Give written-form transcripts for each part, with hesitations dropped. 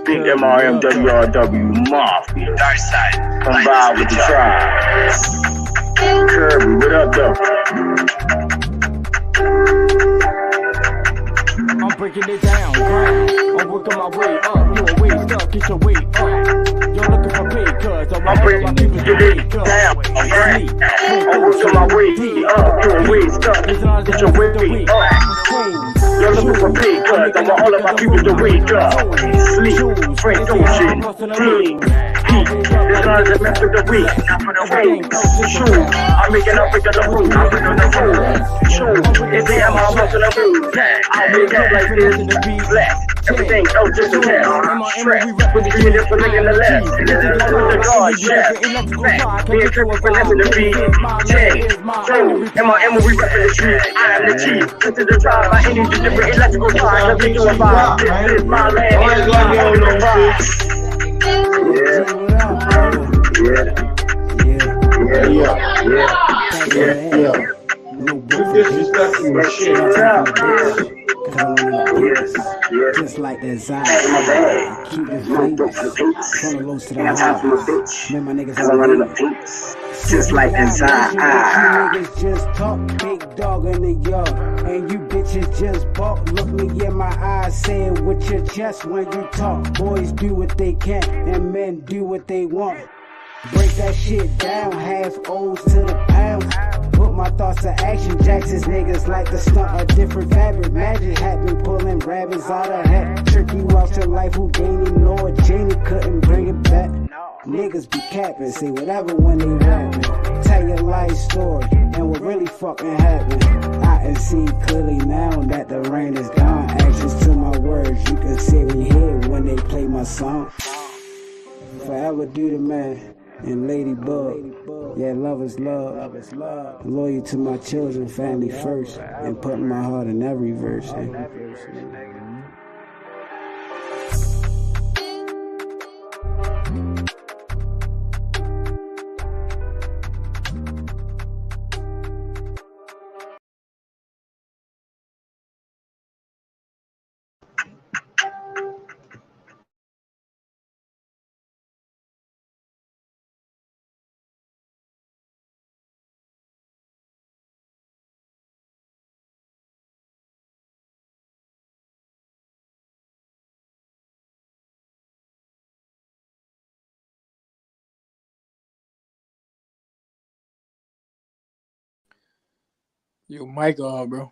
Big MRMWRW Mafia. Dark side. Come by with the tribe. Kirby, what up, though? I'm breaking it down, I'm working my way up. You a way stuck, get your way up. You're looking for pay, cuz I'm breaking it down, I'm working my way up. You a way stuck, get your way up. You're looking for pay, cuz I'm all of my people to wake up. Sleep, Frank Ocean, dream. This one's a mess with the week, not for the week. Shoot, I'm making up with the room, I'm on the road. Shoot, it's the I'm on the road. I'll make up like this, black. Everything else just a test. Strap, with the unit for licking the left. With the guard, chef. Being tricky for living the beat. Jay, True, M.I.M. we reppin' the street. I am the chief. Into the tribe, I ain't the different electrical ties. I'm making a vibe. This is my land. I'm the vibe. Yeah. You disrespecting the shit. Just like that Zion. Keep it famous. From the lows to the highs. Man, my niggas are running up. Just like that Zion. You niggas just talk, big dog in the yard. And you bitches just balk. Look me in my eyes, say it with your chest when you talk. Boys do what they can, and men do what they want. Break that shit down, half O's to the pounds. Put my thoughts to action, Jackson's niggas like to stunt a different fabric. Magic hat been pulling rabbits out of hat. Trick you out your life, Houdini, Lord Janie couldn't bring it back. Niggas be capping, say whatever when they rapping. Tell your life story, and what really fucking happened. I can see clearly now that the rain is gone. Actions to my words, you can see me here when they play my song. Forever do the man. And Ladybug, yeah, love is love. Loyal to my children, family first, and putting my heart in every verse. Yo, mic on, bro.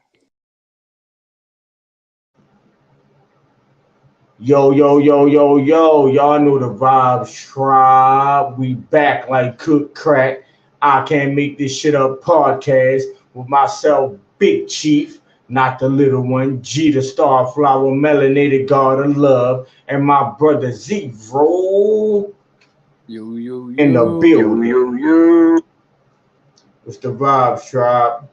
Yo. Y'all know the vibes, tribe. We back like cook crack. I Can't Make This Shit Up podcast with myself, Big Chief, not the little one, G the Starflower, melanated god of love, and my brother Zero. Yo. In the building. It's the vibes, tribe.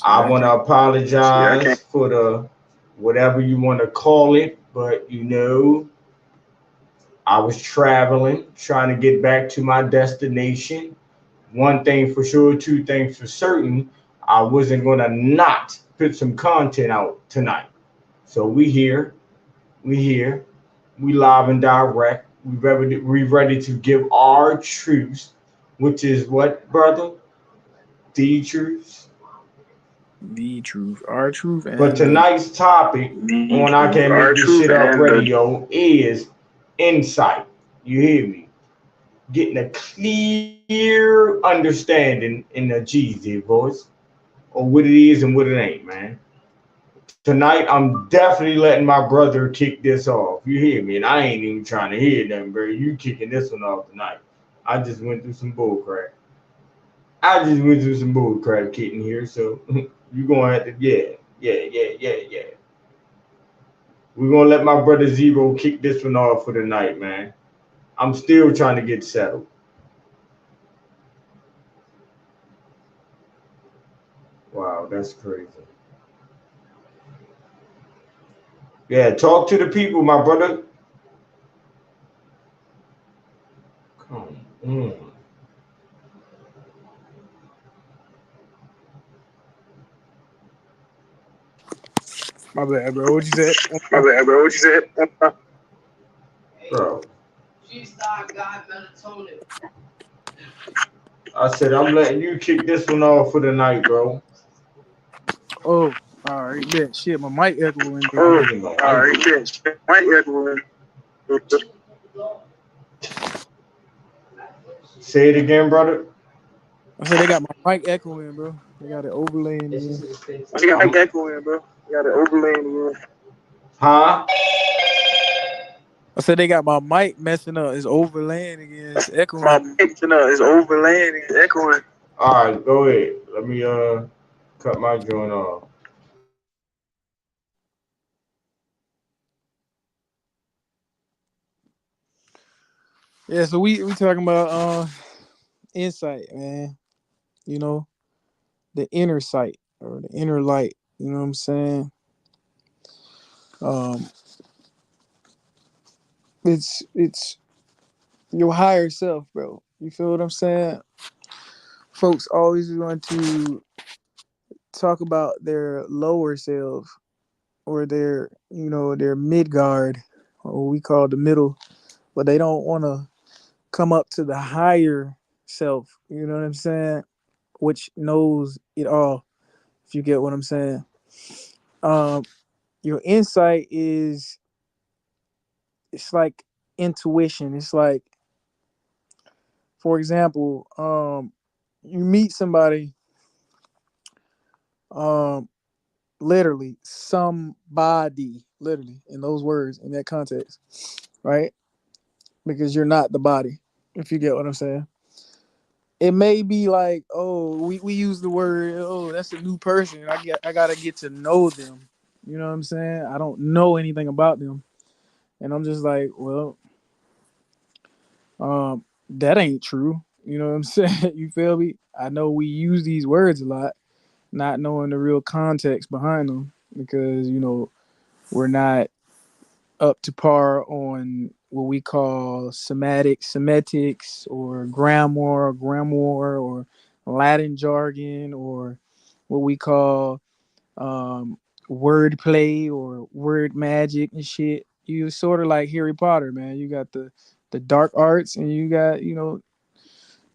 I want to apologize for the whatever you want to call it, but you know, I was traveling, trying to get back to my destination. One thing for sure, two things for certain, I wasn't going to not put some content out tonight. So we here, we live and direct. We ready to give our truths, which is what, brother? The truths. The truth, our truth. And but tonight's topic on I Can't Make This Shit Up radio is insight. You hear me? Getting a clear understanding in the G's voice or what it is and what it ain't, man. Tonight, I'm definitely letting my brother kick this off. You hear me? And I ain't even trying to hear nothing, bro. You kicking this one off tonight. I just went through some bull crap. Getting here, so you're going to have to, yeah. We're going to let my brother Zero kick this one off for the night, man. I'm still trying to get settled. Wow, that's crazy. Yeah, talk to the people, my brother. Come on. My bad, bro. What you said? My bad, bro. What you said? Bro. I said I'm letting you kick this one off for the night, bro. Oh, all right, bet. Shit, my mic echoing, I bro. Oh, mean, no, all right, bitch. Might echo. say it again, brother. I said they got my mic echoing, bro. They got it overlaying again. I got mic echo in, bro. You got it overlaying again. Huh? I said they got my mic messing up. It's overlaying again. It's My echoing. mic is overlaying and echoing. All right, go ahead. Let me cut my joint off. Yeah, so we talking about insight, man. You know, the inner sight or the inner light. You know what I'm saying? Um, it's your higher self, bro. You feel what I'm saying? Folks always want to talk about their lower self or their, you know, their Midgard, or what we call the middle, but they don't want to come up to the higher self. You know what I'm saying? Which knows it all. If you get what I'm saying. Um, your insight is, it's like intuition. It's like, for example, you meet somebody, um, literally somebody, literally in those words in that context, right? Because you're not the body. If you get what I'm saying. It may be like, oh, we use the word, oh, that's a new person. I gotta get to know them. You know what I'm saying? I don't know anything about them. And I'm just like, well, that ain't true. You know what I'm saying? You feel me? I know we use these words a lot, not knowing the real context behind them, because, you know, we're not up to par on what we call semetics or grammar or Latin jargon, or what we call um, wordplay or word magic and shit. You sort of like Harry Potter, man. You got the dark arts, and you got, you know,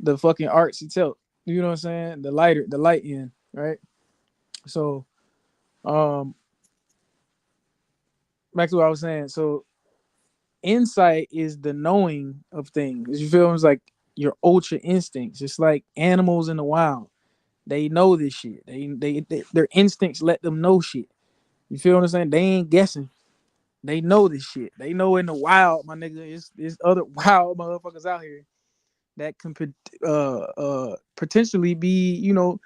the fucking arts itself. You know what I'm saying? The light end, right? So, um, back to what I was saying. So, insight is the knowing of things. You feel? It's like your ultra instincts. It's like animals in the wild. They know this shit. Their instincts let them know shit. You feel what I'm saying? They ain't guessing. They know this shit. They know in the wild, my nigga. It's other wild motherfuckers out here that can potentially be, you know,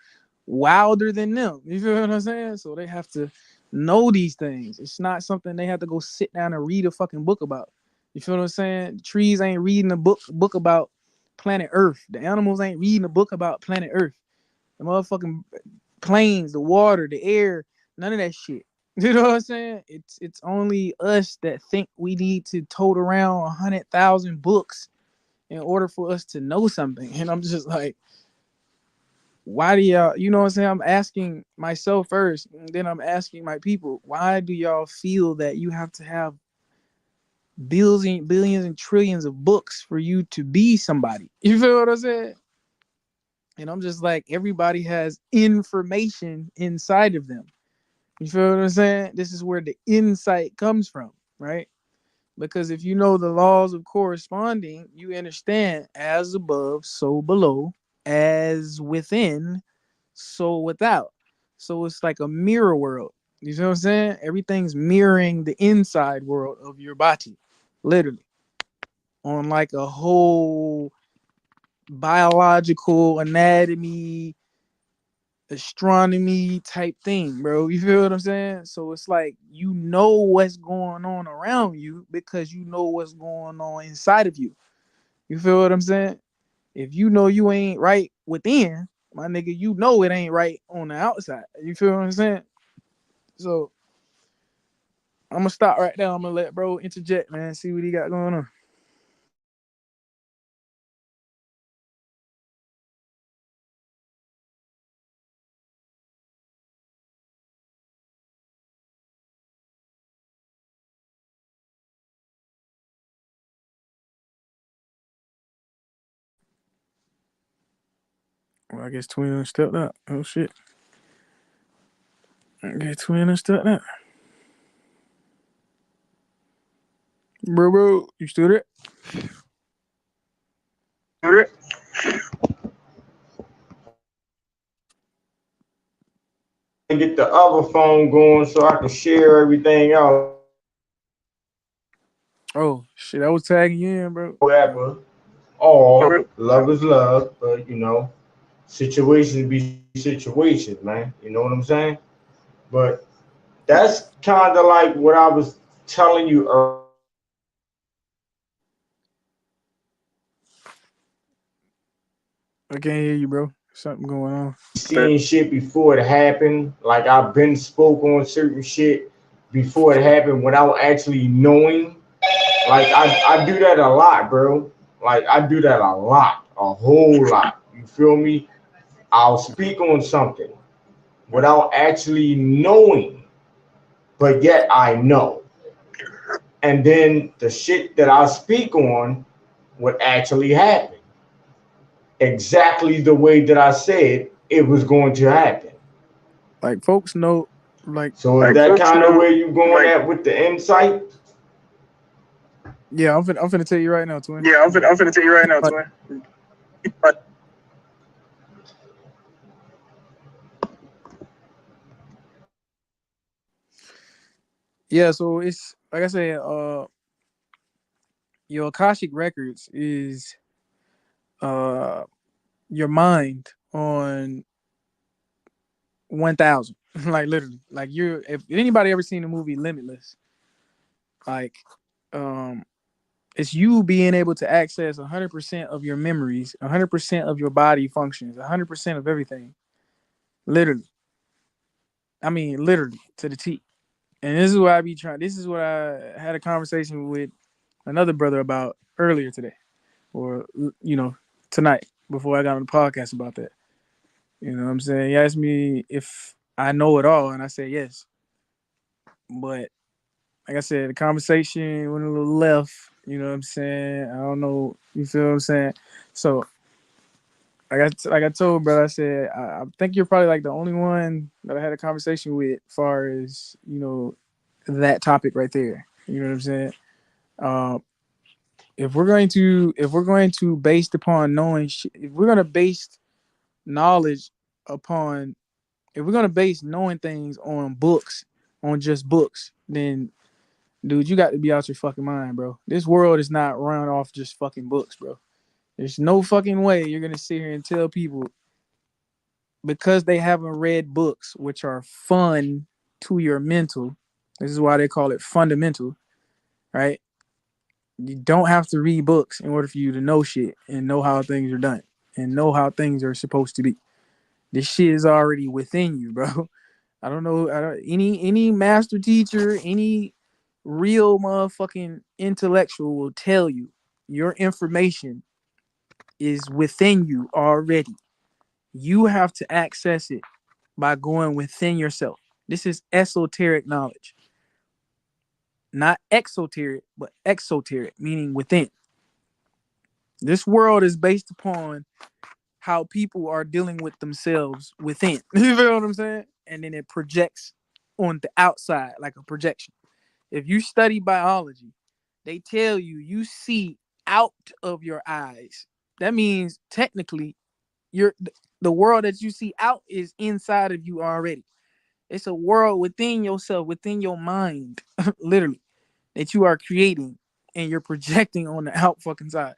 wilder than them. You feel what I'm saying? So they have to know these things. It's not something they have to go sit down and read a fucking book about. You feel what I'm saying? The trees ain't reading a book about planet Earth. The animals ain't reading a book about planet Earth. The motherfucking planes, the water, the air, none of that shit. You know what I'm saying? It's only us that think we need to tote around 100,000 books in order for us to know something. And I'm just like, why do y'all, you know what I'm saying? I'm asking myself first, and then I'm asking my people, why do y'all feel that you have to have billions and trillions of books for you to be somebody? You feel what I'm saying? And I'm just like, everybody has information inside of them. You feel what I'm saying? This is where the insight comes from, right? Because if you know the laws of corresponding, you understand as above, so below, as within, so without. So it's like a mirror world. You see what I'm saying? Everything's mirroring the inside world of your body, literally, on like a whole biological anatomy, astronomy type thing, bro. You feel what I'm saying? So it's like you know what's going on around you because you know what's going on inside of you. You feel what I'm saying? If you know you ain't right within, my nigga, you know it ain't right on the outside. You feel what I'm saying? So I'm gonna stop right there. I'm gonna let bro interject, man. See what he got going on. I guess Twin stepped out. Oh shit. I guess Twin stepped out. Bro, you still there? And get the other phone going so I can share everything else. Oh shit, I was tagging you in, bro. Whatever. All love is love, but you know, situations be situations, man. You know what I'm saying? But that's kind of like what I was telling you earlier. I can't hear you, bro. Something going on. Seeing shit before it happened. Like I've been spoke on certain shit before it happened without actually knowing. Like I do that a lot, bro. Like I do that a lot, a whole lot. You feel me? I'll speak on something without actually knowing, but yet I know. And then the shit that I speak on would actually happen exactly the way that I said it was going to happen. Like folks know, like So is that kind of where you going at with the insight? yeah, I'm finna tell you right now, Twin. Yeah, I'm finna tell you right now, Like, Twin. But yeah, so it's like I said, your Akashic records is uh your mind on 1,000. Like literally. Like you're if anybody ever seen the movie Limitless, like um it's you being able to access 100% of your memories, 100% of your body functions, 100% of everything. Literally. I mean, literally to the T. And this is what I be trying. This is what I had a conversation with another brother about earlier today, or tonight before I got on the podcast about that. You know what I'm saying? He asked me if I know it all, and I said yes. But like I said, the conversation went a little left. You know what I'm saying? I don't know. You feel what I'm saying? So like I told brother, I said I think you're probably like the only one that I had a conversation with, as far as that topic right there. You know what I'm saying? Um, if we're going to based upon knowing, if we're gonna base knowledge upon, if we're gonna base knowing things on books, on just books, then dude, you got to be out your fucking mind, bro. This world is not run off just fucking books, bro. There's no fucking way you're gonna sit here and tell people, because they haven't read books, which are fun to your mental. This is why they call it fundamental, right? You don't have to read books in order for you to know shit and know how things are done and know how things are supposed to be. This shit is already within you, bro. Any master teacher, any real motherfucking intellectual will tell you your information is within you already. You have to access it by going within yourself. This is esoteric knowledge. Not exoteric, but exoteric, meaning within. This world is based upon how people are dealing with themselves within. You feel what I'm saying? And then it projects on the outside like a projection. If you study biology, they tell you you see out of your eyes. That means technically you're the world that you see out is inside of you already. It's a world within yourself, within your mind, literally, that you are creating and you're projecting on the out fucking side.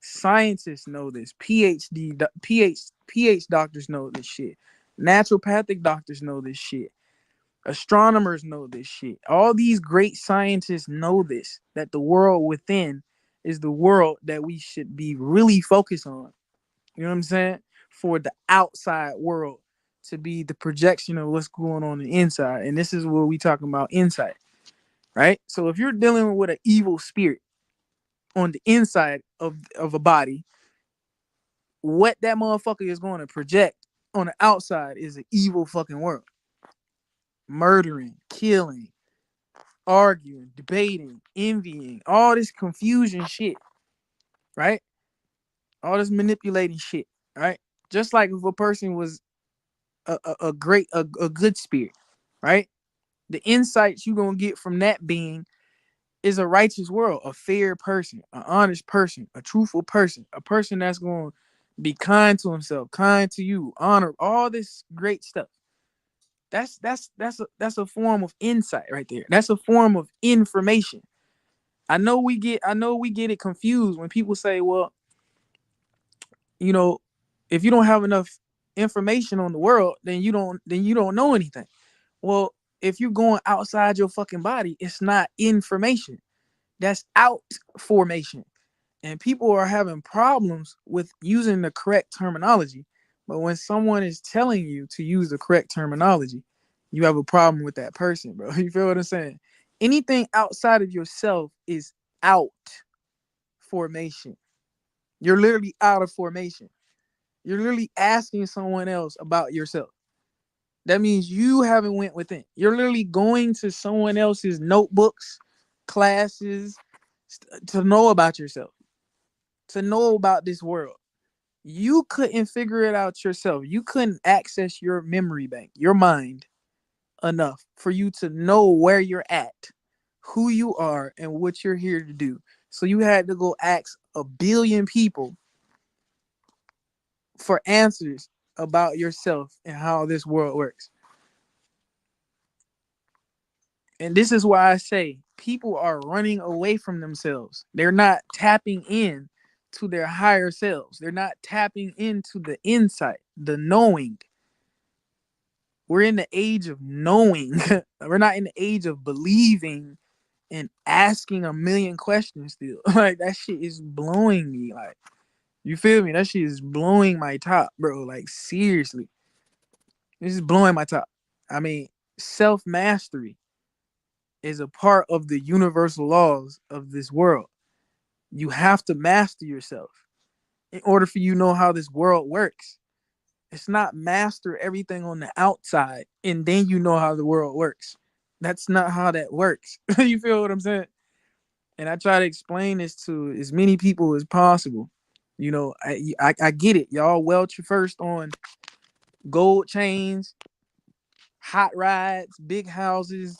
Scientists know this. PhD doctors know this shit. Naturopathic doctors know this shit. Astronomers know this shit. All these great scientists know this, that the world within is the world that we should be really focused on. You know what I'm saying? For the outside world to be the projection of what's going on the inside. And this is what we talking about, insight, right? So if you're dealing with an evil spirit on the inside of a body, what that motherfucker is going to project on the outside is an evil fucking world. Murdering, killing, arguing, debating, envying, all this confusion shit, right? All this manipulating shit, right? Just like if a person was a good spirit, right? The insights you're gonna get from that being is a righteous world, a fair person, an honest person, a truthful person, a person that's gonna be kind to himself, kind to you, honor, all this great stuff. That's a form of insight right there. That's a form of information. I know we get it confused when people say, well, you know, if you don't have enough information on the world, then you don't know anything. Well, if you're going outside your fucking body, it's not information. That's out formation. And people are having problems with using the correct terminology. But when someone is telling you to use the correct terminology, you have a problem with that person, bro. You feel what I'm saying? Anything outside of yourself is out formation. You're literally out of formation. You're literally asking someone else about yourself. That means you haven't went within. You're literally going to someone else's notebooks, classes, to know about yourself, to know about this world. You couldn't figure it out yourself. You couldn't access your memory bank, your mind, enough for you to know where you're at, who you are, and what you're here to do. So you had to go ask a billion people for answers about yourself and how this world works. And this is why I say people are running away from themselves. They're not tapping in to their higher selves. They're not tapping into the insight, the knowing. We're in the age of knowing. We're not in the age of believing and asking a million questions still. Like that shit is blowing me. Like, you feel me? That shit is blowing my top, bro. Like, seriously. This is blowing my top. I mean, self-mastery is a part of the universal laws of this world. You have to master yourself in order for you to know how this world works. It's not master everything on the outside and then you know how the world works. That's not how that works. You feel what I'm saying? And I try to explain this to as many people as possible. You know, I get it. Y'all welch first on gold chains, hot rides, big houses,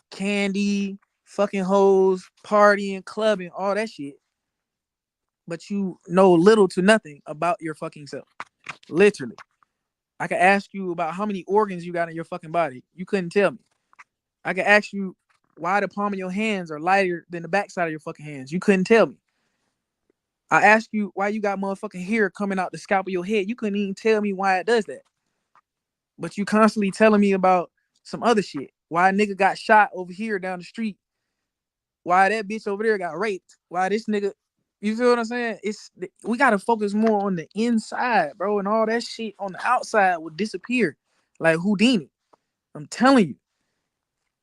candy, fucking hoes, partying, clubbing, all that shit. But you know little to nothing about your fucking self. Literally. I could ask you about how many organs you got in your fucking body. You couldn't tell me. I could ask you why the palm of your hands are lighter than the backside of your fucking hands. You couldn't tell me. I asked you why you got motherfucking hair coming out the scalp of your head. You couldn't even tell me why it does that. But you constantly telling me about some other shit. Why a nigga got shot over here down the street. Why that bitch over there got raped. Why this nigga, you feel what I'm saying? We gotta focus more on the inside, bro. And all that shit on the outside will disappear. Like Houdini. I'm telling you.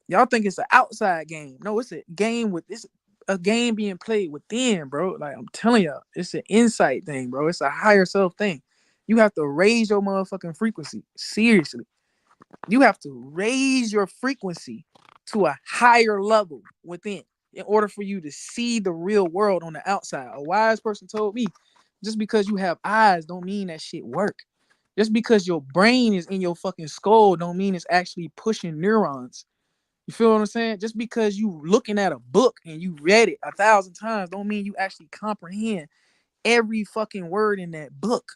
Y'all think it's an outside game. No, it's a game being played within, bro. Like I'm telling y'all, it's an insight thing, bro. It's a higher self thing. You have to raise your motherfucking frequency. Seriously. You have to raise your frequency to a higher level within in order for you to see the real world on the outside. A wise person told me, just because you have eyes don't mean that shit work. Just because your brain is in your fucking skull don't mean it's actually pushing neurons. You feel what I'm saying? Just because you looking at a book and you read it 1,000 times don't mean you actually comprehend every fucking word in that book.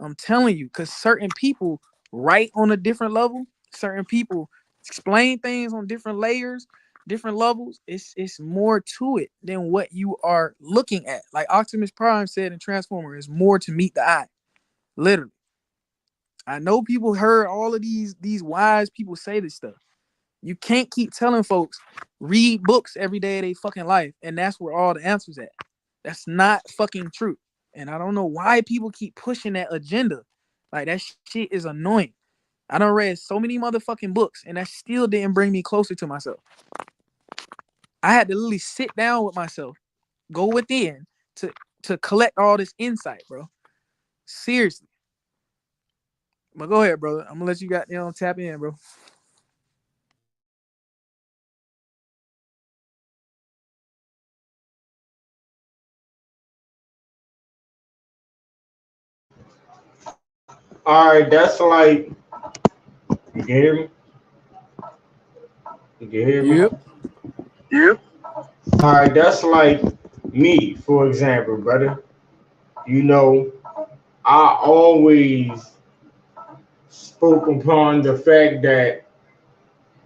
I'm telling you, because certain people write on a different level, certain people explain things on different layers, different levels. It's more to it than what you are looking at. Like Optimus Prime said in Transformer, is more to meet the eye. Literally. I know people heard all of these wise people say this stuff. You can't keep telling folks read books every day of their fucking life, and that's where all the answers at. That's not fucking true. And I don't know why people keep pushing that agenda. Like that shit is annoying. I done read so many motherfucking books, and that still didn't bring me closer to myself. I had to literally sit down with myself, go within to collect all this insight, bro. Seriously. But go ahead, brother. I'm gonna let you tap in, bro. All right, that's like, you can hear me? You can hear me? Yep. Yep. All right, that's like me, for example, brother. You know, I always spoke upon the fact that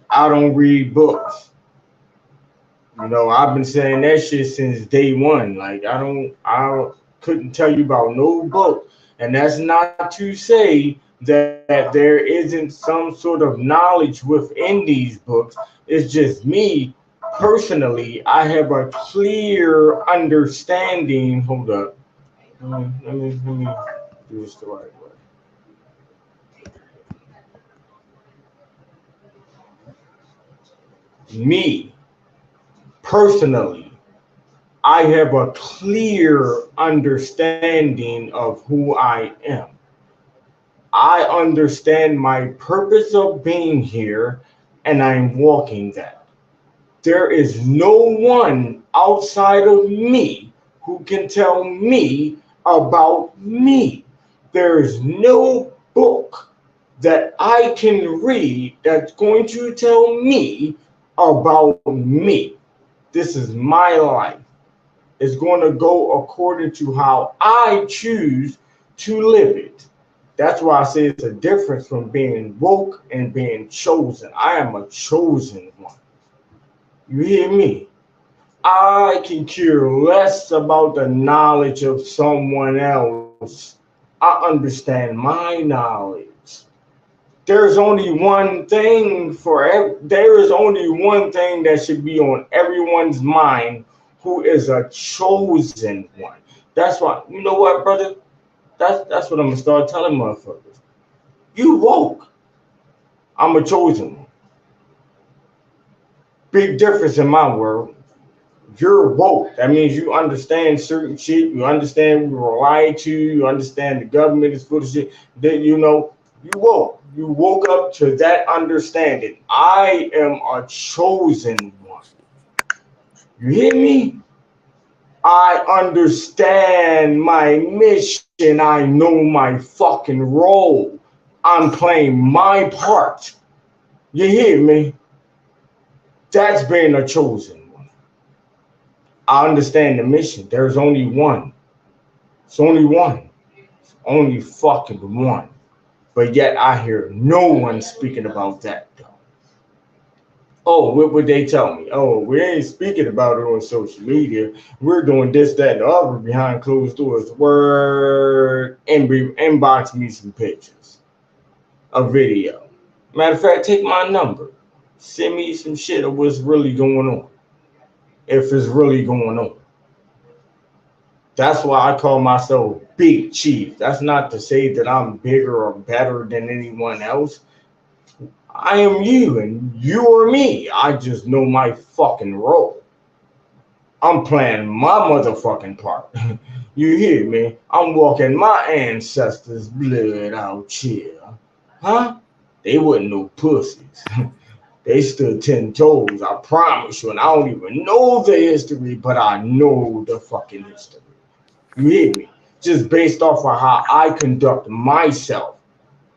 I don't read books. You know, I've been saying that shit since day one. Like, I couldn't tell you about no book. And that's not to say that there isn't some sort of knowledge within these books. It's just me personally, I have a clear understanding. Hold up. Let me do this the right way. Me personally, I have a clear understanding of who I am. I understand my purpose of being here, and I'm walking that. There is no one outside of me who can tell me about me. There is no book that I can read that's going to tell me about me. This is my life. It's going to go according to how I choose to live it. That's why I say it's a difference from being woke and being chosen. I am a chosen one. You hear me? I can care less about the knowledge of someone else. I understand my knowledge. There's only one thing there is only one thing that should be on everyone's mind, who is a chosen one. That's why, you know what, brother? That's what I'm gonna start telling motherfuckers. You woke. I'm a chosen one. Big difference in my world. You're woke. That means you understand certain shit. You understand we were lied to. You understand the government is full of shit. That you woke. You woke up to that understanding. I am a chosen one. You hear me? I understand my mission. I know my fucking role. I'm playing my part. You hear me? That's being a chosen one. I understand the mission. There's only one. It's only one. It's only fucking one. But yet I hear no one speaking about that though. Oh, what would they tell me? Oh, we ain't speaking about it on social media. We're doing this, that, and the other behind closed doors. Word, inbox me some pictures, a video. Matter of fact, take my number. Send me some shit of what's really going on. If it's really going on. That's why I call myself Big Chief. That's not to say that I'm bigger or better than anyone else. I am you and you are me. I just know my fucking role. I'm playing my motherfucking part. You hear me? I'm walking my ancestors' blood out here. Huh? They wasn't no pussies. They stood 10 toes. I promise you. And I don't even know the history, but I know the fucking history. You hear me? Just based off of how I conduct myself,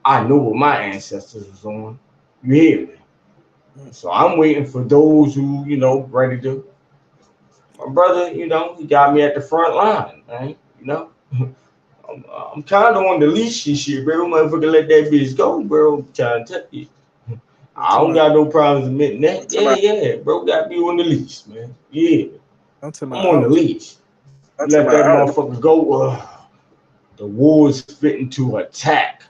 I know what my ancestors was on. You hear me? So I'm waiting for those who, ready to. My brother, he got me at the front line, right? I'm kind of on the leash and shit, bro. Motherfucker, let that bitch go, bro. I'm trying to tell you. I don't got no problems admitting that. Yeah, bro, got me on the leash, man. Yeah. I'm on the leash. Let that motherfucker go. The war's fitting to attack.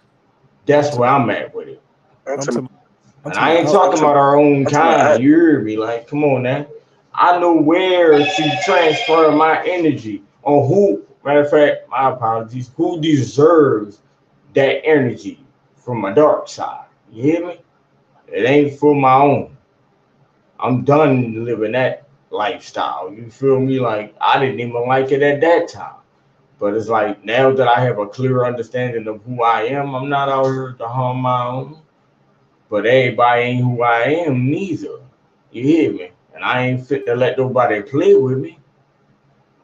That's where I'm at with it. And I ain't talking about our own kind. You hear me? Like, come on now. I know where to transfer my energy on who, matter of fact, my apologies, who deserves that energy from my dark side. You hear me? It ain't for my own. I'm done living that lifestyle. You feel me? Like, I didn't even like it at that time. But it's like, now that I have a clear understanding of who I am, I'm not out here to harm my own. But everybody ain't who I am neither. You hear me? And I ain't fit to let nobody play with me.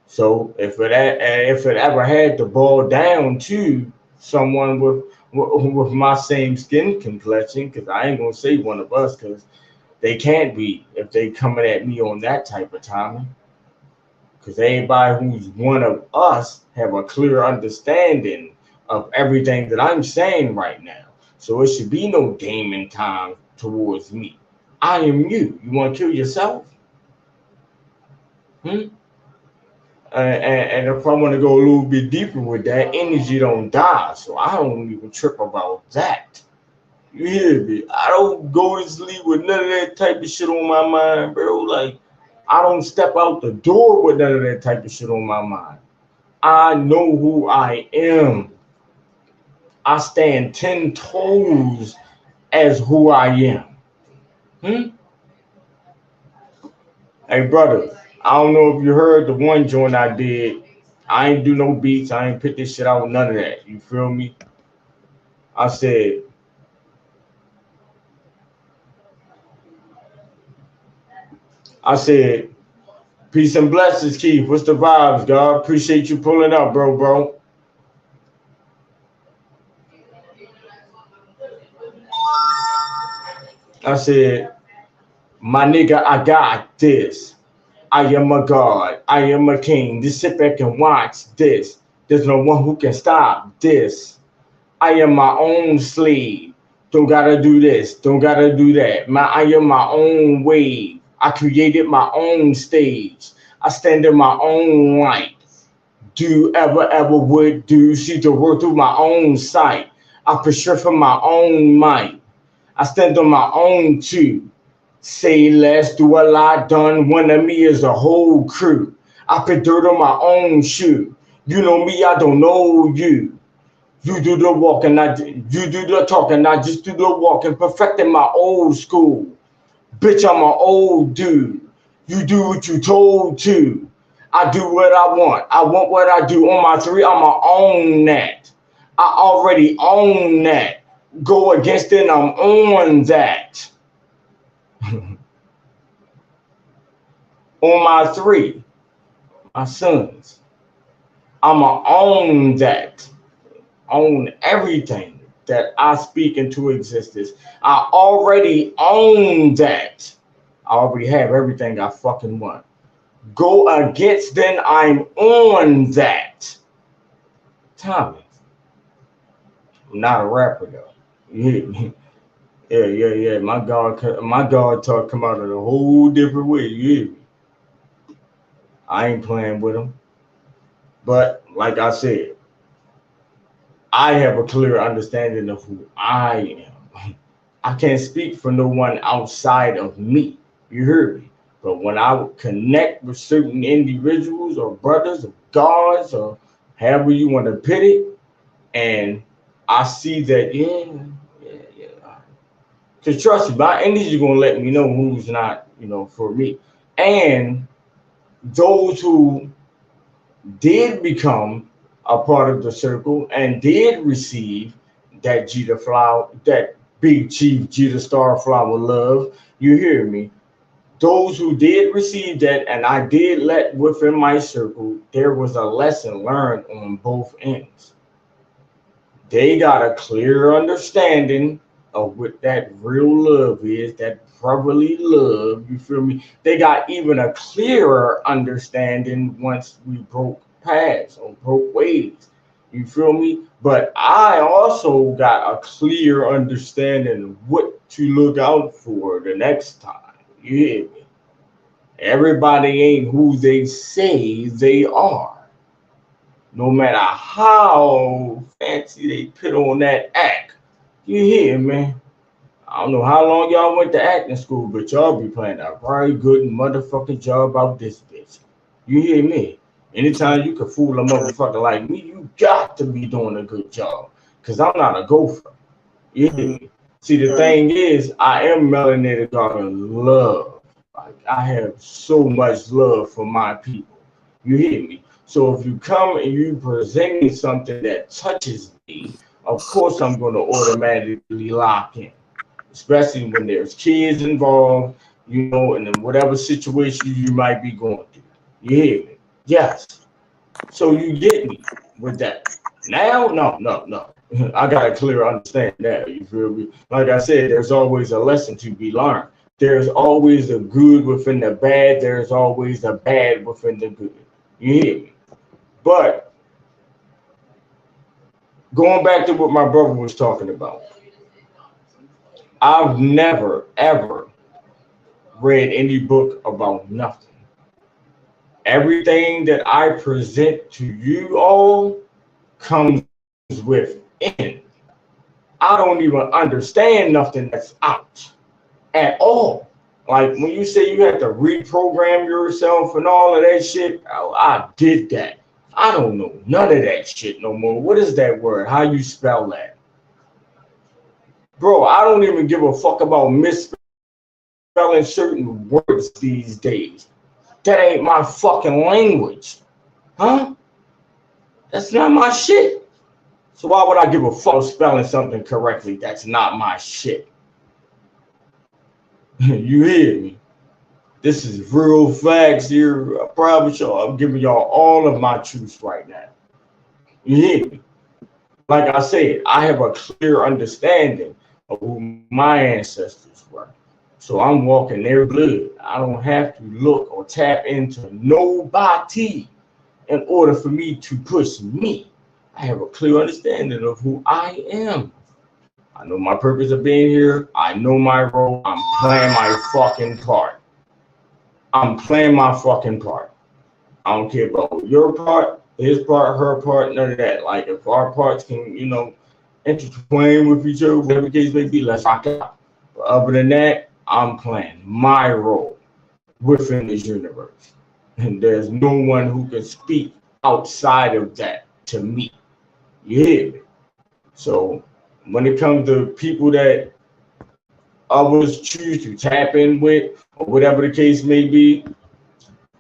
So if it ever had to boil down to someone with with my same skin complexion, because I ain't gonna say one of us, because they can't be if they coming at me on that type of timing. Because everybody who's one of us have a clear understanding of everything that I'm saying right now. So it should be no gaming time towards me. I am you. You want to kill yourself? And if I want to go a little bit deeper with that, energy don't die. So I don't even trip about that. You hear me? I don't go to sleep with none of that type of shit on my mind, bro. Like, I don't step out the door with none of that type of shit on my mind. I know who I am. I stand 10 toes as who I am. Hey, brother, I don't know if you heard the one joint I did. I ain't do no beats. I ain't put this shit out, none of that. You feel me? I said, peace and blessings, Keith. What's the vibes, God? Appreciate you pulling up, bro. I said, my nigga, I got this. I am a god. I am a king. Just sit back and watch this. There's no one who can stop this. I am my own slave. Don't gotta do this. Don't gotta do that. I am my own wave. I created my own stage. I stand in my own light. Do ever would do. See the world through my own sight. I pursue for my own might. I stand on my own too. Say less, do a lot done. One of me is a whole crew. I put dirt on my own shoe. You know me, I don't know you. You do the walking, you do the talking, I just do the walking, perfecting my old school. Bitch, I'm an old dude. You do what you told to. I do what I want. I want what I do. On my three, I'ma own that. I already own that. Go against it, I'm on that. On my three, my sons, I'ma own that. Own everything that I speak into existence. I already own that. I already have everything I fucking want. Go against, then I'm on that. Tommy, I'm not a rapper though. Yeah. My God talk come out in a whole different way. You hear me? I ain't playing with him. But like I said, I have a clear understanding of who I am. I can't speak for no one outside of me. You heard me. But when I connect with certain individuals or brothers or gods or however you want to put it, and I see that, yeah. Because trust me, my energy is going to let me know who's not, for me. And those who did become a part of the circle and did receive that Jeter flower, that big chief Jeter Star flower love, you hear me? Those who did receive that, and I did let within my circle, there was a lesson learned on both ends. They got a clear understanding of what that real love is, that brotherly love, you feel me? They got even a clearer understanding once we broke paths or broke ways, you feel me? But I also got a clear understanding of what to look out for the next time, you hear me? Everybody ain't who they say they are. No matter how fancy they put on that act, you hear me? I don't know how long y'all went to acting school, but y'all be playing a very good motherfucking job out this bitch. You hear me? Anytime you can fool a motherfucker like me, you got to be doing a good job. Because I'm not a gopher. You hear me? See, the thing is, I am melanated God in love. Like, I have so much love for my people. You hear me? So if you come and you present me something that touches me, of course I'm going to automatically lock in. Especially when there's kids involved, and in whatever situation you might be going through. You hear me? Yes. So you get me with that. Now, no. I got a clear understanding that. You feel me? Like I said, there's always a lesson to be learned. There's always the good within the bad. There's always the bad within the good. You hear me? But going back to what my brother was talking about, I've never ever read any book about nothing. Everything that I present to you all comes within. I don't even understand nothing that's out at all. Like when you say you have to reprogram yourself and all of that shit, I did that. I don't know none of that shit no more. What is that word? How you spell that? Bro, I don't even give a fuck about misspelling certain words these days. That ain't my fucking language. Huh? That's not my shit. So why would I give a fuck spelling something correctly? That's not my shit. You hear me? This is real facts here. I promise y'all, I'm giving y'all all of my truths right now. You hear me? Like I said, I have a clear understanding of who my ancestors were. So I'm walking their blood. I don't have to look or tap into nobody in order for me to push me. I have a clear understanding of who I am. I know my purpose of being here. I know my role. I'm playing my fucking part. I'm playing my fucking part. I don't care about your part, his part, her part, none of that. Like if our parts can, intertwine with each other, whatever the case may be, let's rock out. But other than that, I'm playing my role within this universe. And there's no one who can speak outside of that to me. You hear me? So when it comes to people that others choose to tap in with, or whatever the case may be,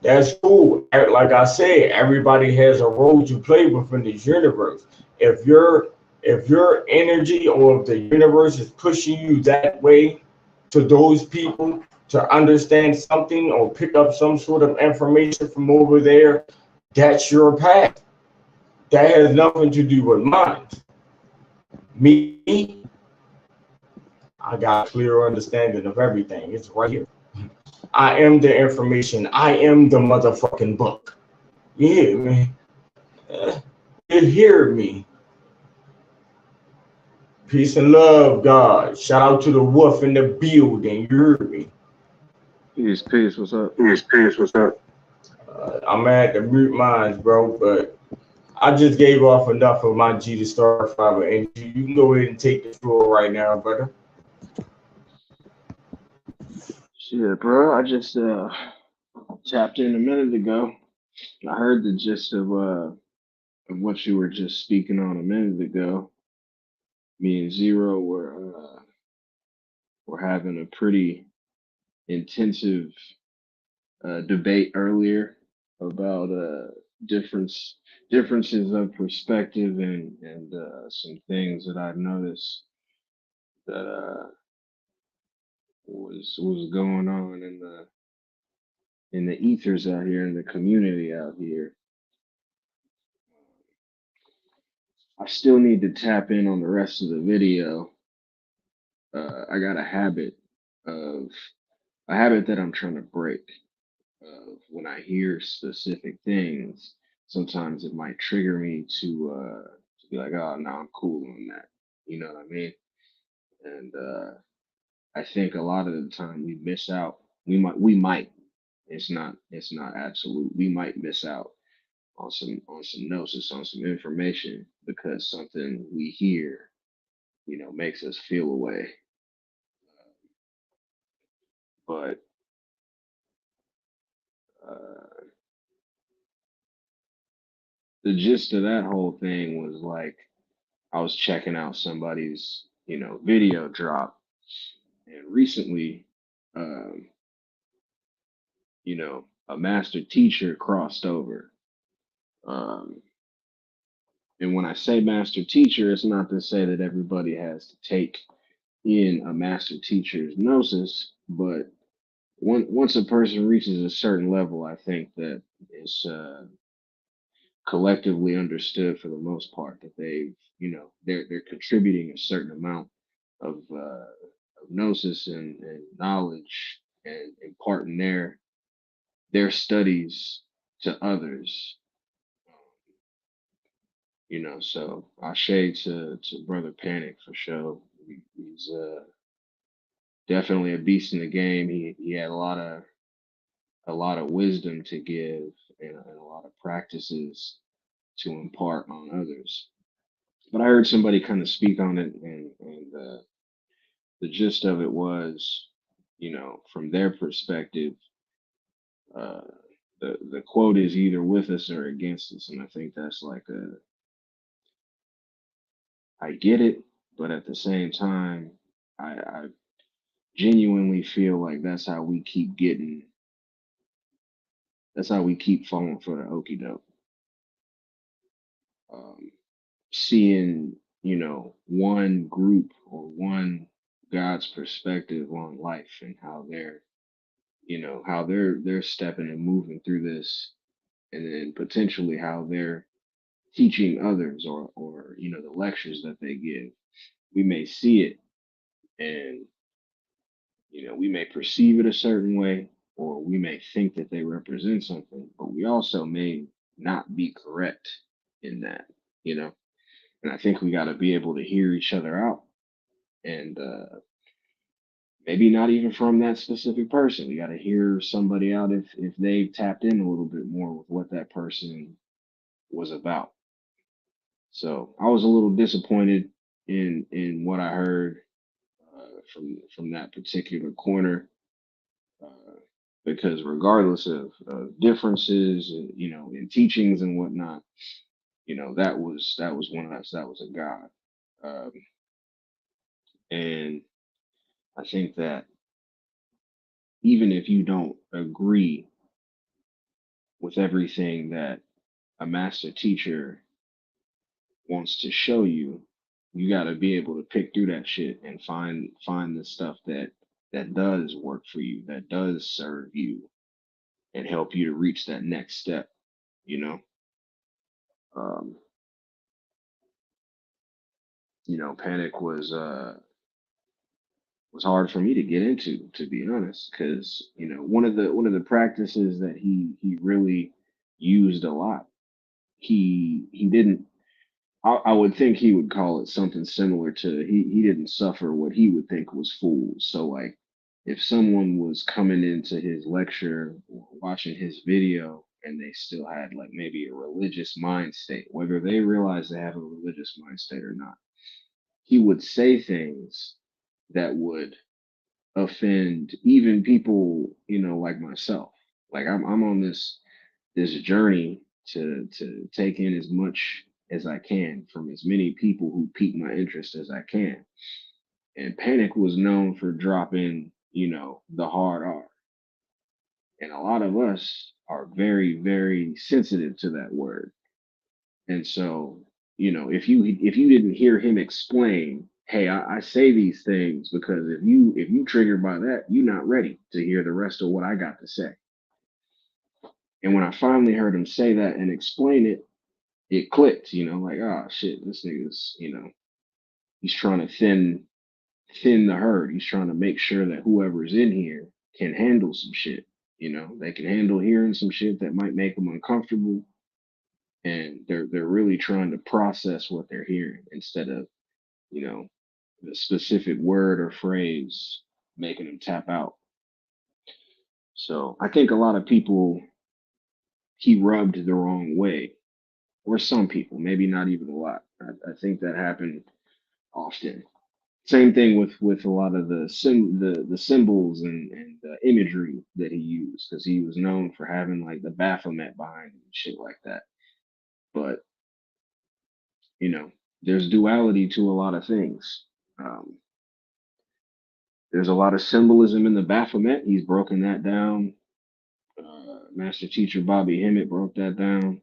that's cool. Like I said, everybody has a role to play within this universe. If your energy or if the universe is pushing you that way to those people to understand something or pick up some sort of information from over there, that's your path. That has nothing to do with mine. Me, I got a clear understanding of everything. It's right here. I am the information. I am the motherfucking book. You hear me? You hear me? Peace and love, God. Shout out to the wolf in the building. You hear me? Peace, peace. What's up? Peace, what's up? I'm at the mute minds, bro, but I just gave off enough of my G to Star Fiber energy. You can go ahead and take the floor right now, brother. Shit, bro. I just tapped in a minute ago. I heard the gist of what you were just speaking on a minute ago. Me and Zero were having a pretty intensive debate earlier about differences of perspective and some things that I've noticed that was going on in the ethers out here, in the community out here. I still need to tap in on the rest of the video. I got a habit that I'm trying to break. When I hear specific things, sometimes it might trigger me to be like, oh no, I'm cool on that. You know what I mean? And I think a lot of the time we miss out. We might. It's not absolute. We might miss out on some gnosis, on some information because something we hear, makes us feel a way. But the gist of that whole thing was like I was checking out somebody's, video drop, and recently, a master teacher crossed over. And when I say master teacher, it's not to say that everybody has to take in a master teacher's gnosis, but once a person reaches a certain level, I think that collectively understood for the most part that they've, they're contributing a certain amount of gnosis and knowledge and imparting their studies to others. So I shade to Brother Panic for sure. He's definitely a beast in the game. He had a lot of wisdom to give and a lot of practices to impart on others. But I heard somebody kind of speak on it, and the gist of it was, from their perspective, uh, the quote is either with us or against us, and I think that's like I get it, but at the same time, I genuinely feel like that's how we keep falling for the okie doke. Um, Seeing, one group or one God's perspective on life and how they're stepping and moving through this, and then potentially how they're teaching others, or the lectures that they give. We may see it, and we may perceive it a certain way, or we may think that they represent something, but we also may not be correct in that, you know. And I think we got to be able to hear each other out, and maybe not even from that specific person. We got to hear somebody out if they've tapped in a little bit more with what that person was about. So I was a little disappointed in what I heard from that particular corner, uh, because regardless of differences, in teachings and whatnot, that was one of us. That was a God, um, and I think that even if you don't agree with everything that a master teacher wants to show you, you got to be able to pick through that shit and find the stuff that does work for you, that does serve you, and help you to reach that next step. You know, um, Panic was hard for me to get into, to be honest, because one of the practices that he really used a lot. He didn't. I would think he would call it something similar to he didn't suffer what he would think was fools. So like if someone was coming into his lecture or watching his video and they still had like maybe a religious mind state, whether they realize they have a religious mind state or not, he would say things that would offend even people, like myself. Like I'm on this journey to take in as much as I can from as many people who pique my interest as I can. And Panic was known for dropping, the hard R. And a lot of us are very, very sensitive to that word. And so, if you didn't hear him explain, hey, I say these things because if you triggered by that, you're not ready to hear the rest of what I got to say. And when I finally heard him say that and explain it, it clicked, like, oh shit, this nigga's, he's trying to thin the herd. He's trying to make sure that whoever's in here can handle some shit. They can handle hearing some shit that might make them uncomfortable, and they're really trying to process what they're hearing instead of, you know, the specific word or phrase making them tap out. So I think a lot of people he rubbed the wrong way, or some people, maybe not even a lot. I think that happened often. Same thing with a lot of the symbols and the imagery that he used, because he was known for having like the Baphomet behind him and shit like that. But you know, there's duality to a lot of things. Um, there's a lot of symbolism in the Baphomet. He's broken that down. Master Teacher Bobby Hemmett broke that down,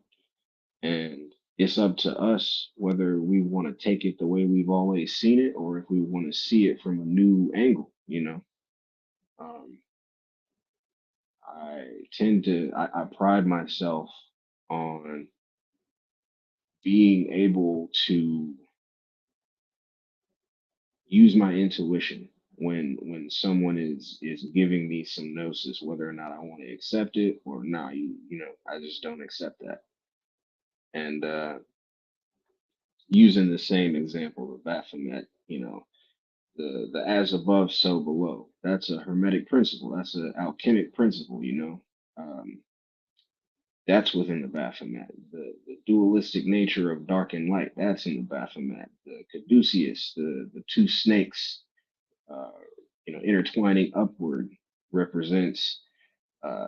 and it's up to us whether we want to take it the way we've always seen it, or if we want to see it from a new angle. Um, I pride myself on being able to use my intuition when someone is giving me some gnosis, whether or not I want to accept it or not. You know, I just don't accept that. And using the same example of Baphomet, you know, the as above, so below. That's a hermetic principle. That's an alchemic principle. You know, that's within the Baphomet. The dualistic nature of dark and light. That's in the Baphomet. The caduceus, the two snakes, uh, you know, intertwining upward, represents uh,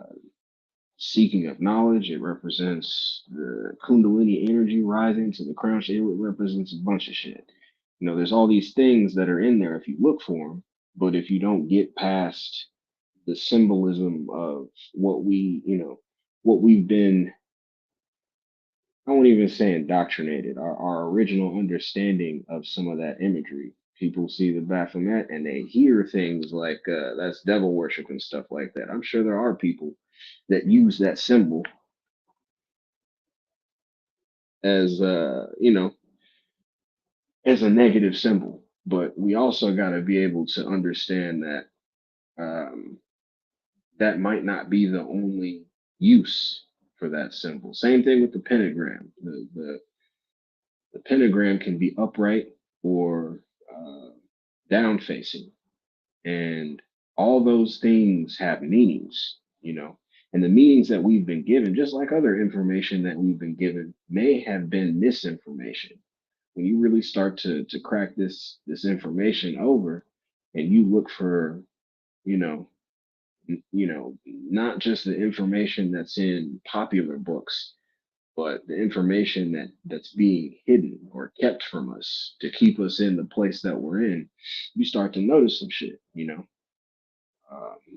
seeking of knowledge. It represents the Kundalini energy rising to the crown. It represents a bunch of shit. You know, there's all these things that are in there if you look for them, but if you don't get past the symbolism of what we, you know, what we've been, I won't even say indoctrinated, our original understanding of some of that imagery. People see the Baphomet and they hear things like that's devil worship and stuff like that. I'm sure there are people that use that symbol as you know, as a negative symbol. But we also got to be able to understand that um, that might not be the only use for that symbol. Same thing with the pentagram. The pentagram can be upright or down facing, and all those things have meanings, you know. And the meanings that we've been given, just like other information that we've been given, may have been misinformation. When you really start to crack this information over, and you look for, you know, not just the information that's in popular books, but the information that's being hidden or kept from us to keep us in the place that we're in, you start to notice some shit, you know.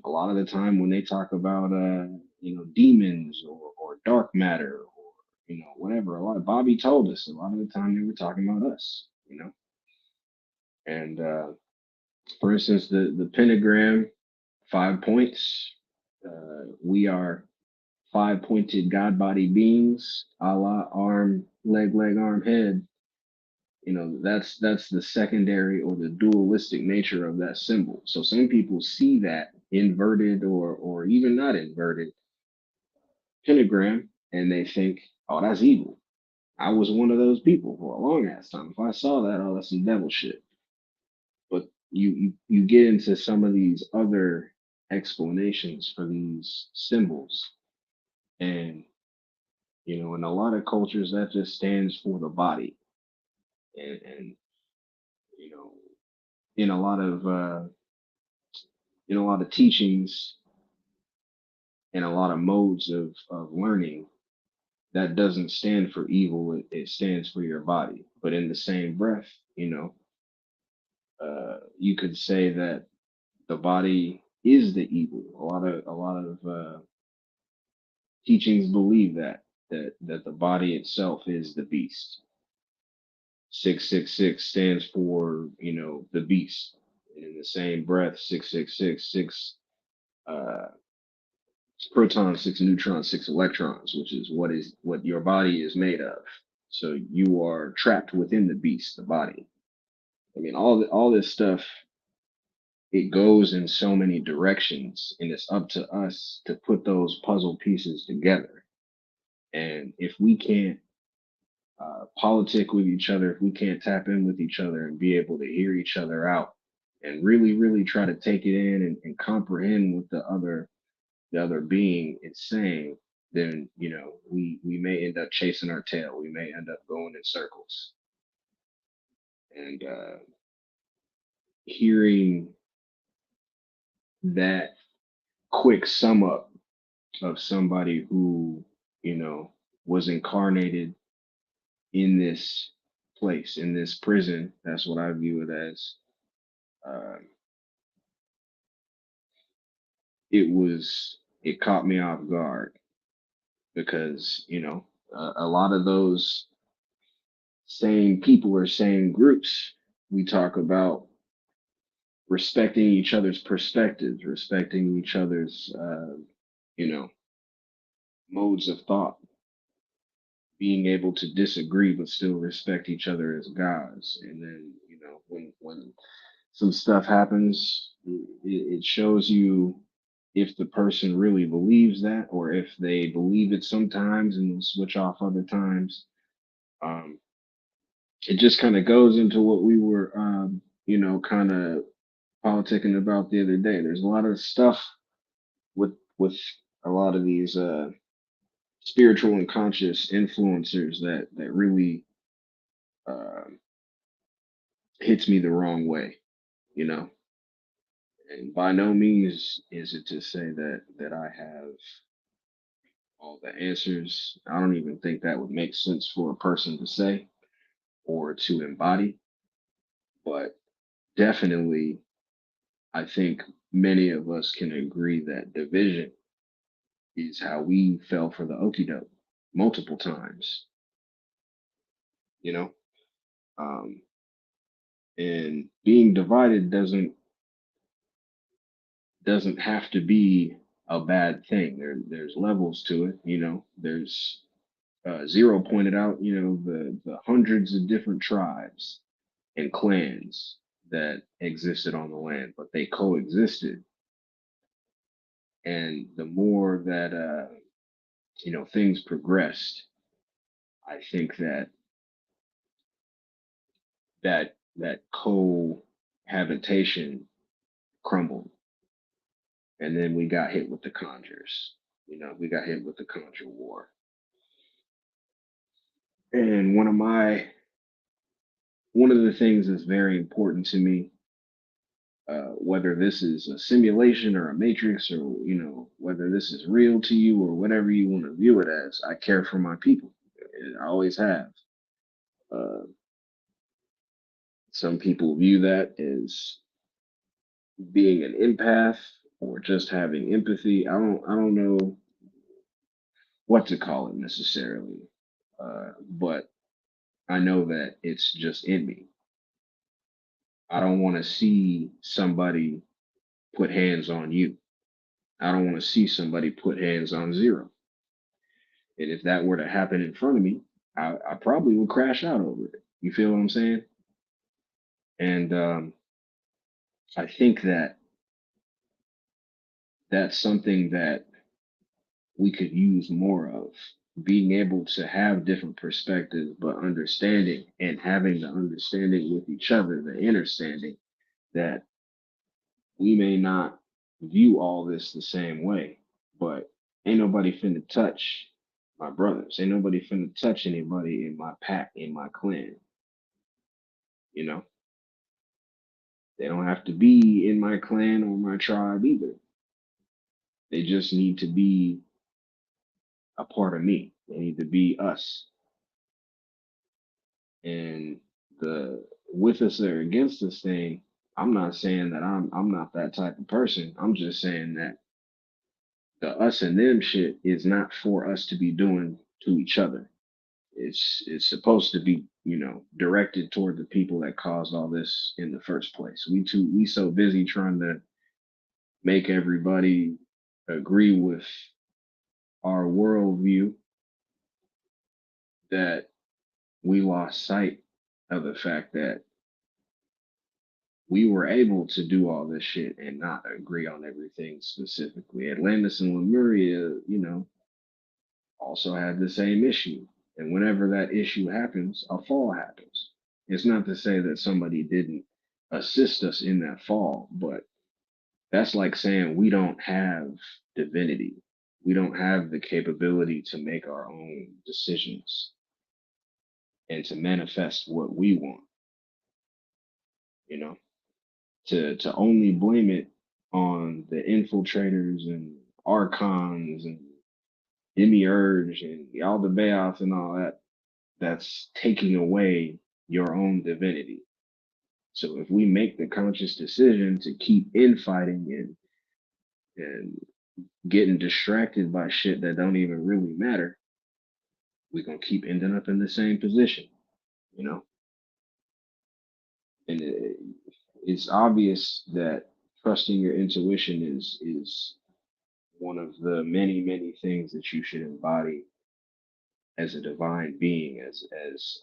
A lot of the time when they talk about you know, demons or dark matter or, you know, whatever, a lot of Bobby told us a lot of the time they were talking about us, you know. And for instance, the pentagram, 5 points, we are five pointed God body beings, Allah, arm, leg, arm, head. You know, that's the secondary or the dualistic nature of that symbol. So some people see that inverted or even not inverted pentagram and they think, oh, that's evil. I was one of those people for a long ass time. If I saw that, oh, that's some devil shit. But you get into some of these other explanations for these symbols, and you know, in a lot of cultures that just stands for the body, and you know, in a lot of teachings and a lot of modes of learning, that doesn't stand for evil. It stands for your body. But in the same breath, you know, you could say that the body is the evil. A lot of teachings believe that the body itself is the beast. 666 stands for, you know, the beast. And in the same breath, 666, six uh, protons, six neutrons, six electrons, which is what your body is made of. So you are trapped within the beast, the body. I mean, all this stuff, it goes in so many directions, and it's up to us to put those puzzle pieces together. And if we can't politic with each other, if we can't tap in with each other and be able to hear each other out and really try to take it in and comprehend what the other being is saying, then you know, we may end up chasing our tail. We may end up going in circles. And hearing that quick sum up of somebody who, you know, was incarnated in this place, in this prison, that's what I view it as. Uh, it caught me off guard because, you know, a lot of those same people or same groups, we talk about respecting each other's perspectives, respecting each other's you know, modes of thought. being able to disagree but still respect each other as gods. And then, you know, when some stuff happens, it shows you if the person really believes that, or if they believe it sometimes and then switch off other times. Um, it just kind of goes into what we were, you know, kind of politicking about the other day. There's a lot of stuff with a lot of these spiritual and conscious influencers that really uh, hits me the wrong way, you know. And by no means is it to say that I have all the answers. I don't even think that would make sense for a person to say or to embody. But definitely, I think many of us can agree that division is how we fell for the okie doke multiple times, you know. Um, and being divided doesn't have to be a bad thing. There's levels to it, you know. There's Zero pointed out, you know, the hundreds of different tribes and clans that existed on the land, but they coexisted. And the more that you know, things progressed, I think that cohabitation crumbled, and then we got hit with the conjures. You know, we got hit with the conjure war. And one of the things that's very important to me, whether this is a simulation or a matrix, or you know, whether this is real to you or whatever you want to view it as, I care for my people. I always have. Uh, some people view that as being an empath or just having empathy. I don't know what to call it necessarily, but I know that it's just in me. I don't want to see somebody put hands on you. I don't want to see somebody put hands on Zero. And if that were to happen in front of me, I probably would crash out over it. You feel what I'm saying? And I think that that's something that we could use more of, being able to have different perspectives, but understanding and having the understanding with each other, the understanding that we may not view all this the same way, but ain't nobody finna touch my brothers. Ain't nobody finna touch anybody in my pack, in my clan. You know, they don't have to be in my clan or my tribe either. They just need to be a part of me. They need to be us. And the with us or against us thing, I'm not saying that I'm not that type of person. I'm just saying that the us and them shit is not for us to be doing to each other. It's supposed to be, you know, directed toward the people that caused all this in the first place. We so busy trying to make everybody agree with our worldview that we lost sight of the fact that we were able to do all this shit and not agree on everything specifically. Atlantis and Lemuria, you know, also had the same issue. And whenever that issue happens, a fall happens. It's not to say that somebody didn't assist us in that fall, but that's like saying we don't have divinity. We don't have the capability to make our own decisions and to manifest what we want, you know, to only blame it on the infiltrators and archons and demiurge and all the Baoths and all that. That's taking away your own divinity. So if we make the conscious decision to keep infighting and getting distracted by shit that don't even really matter, we're gonna keep ending up in the same position, you know. And it's obvious that trusting your intuition is one of the many things that you should embody as a divine being, as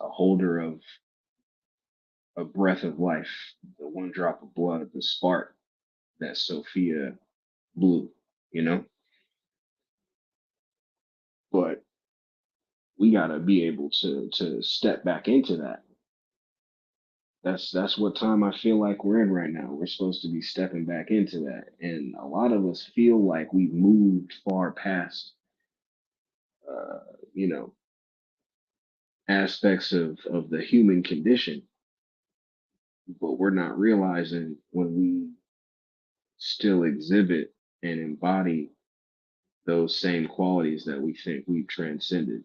a holder of a breath of life, the one drop of blood, the spark that Sophia blew, you know? But we gotta be able to step back into that. That's what time I feel like we're in right now. We're supposed to be stepping back into that. And a lot of us feel like we've moved far past uh, you know, aspects of the human condition, but we're not realizing when we still exhibit and embody those same qualities that we think we've transcended.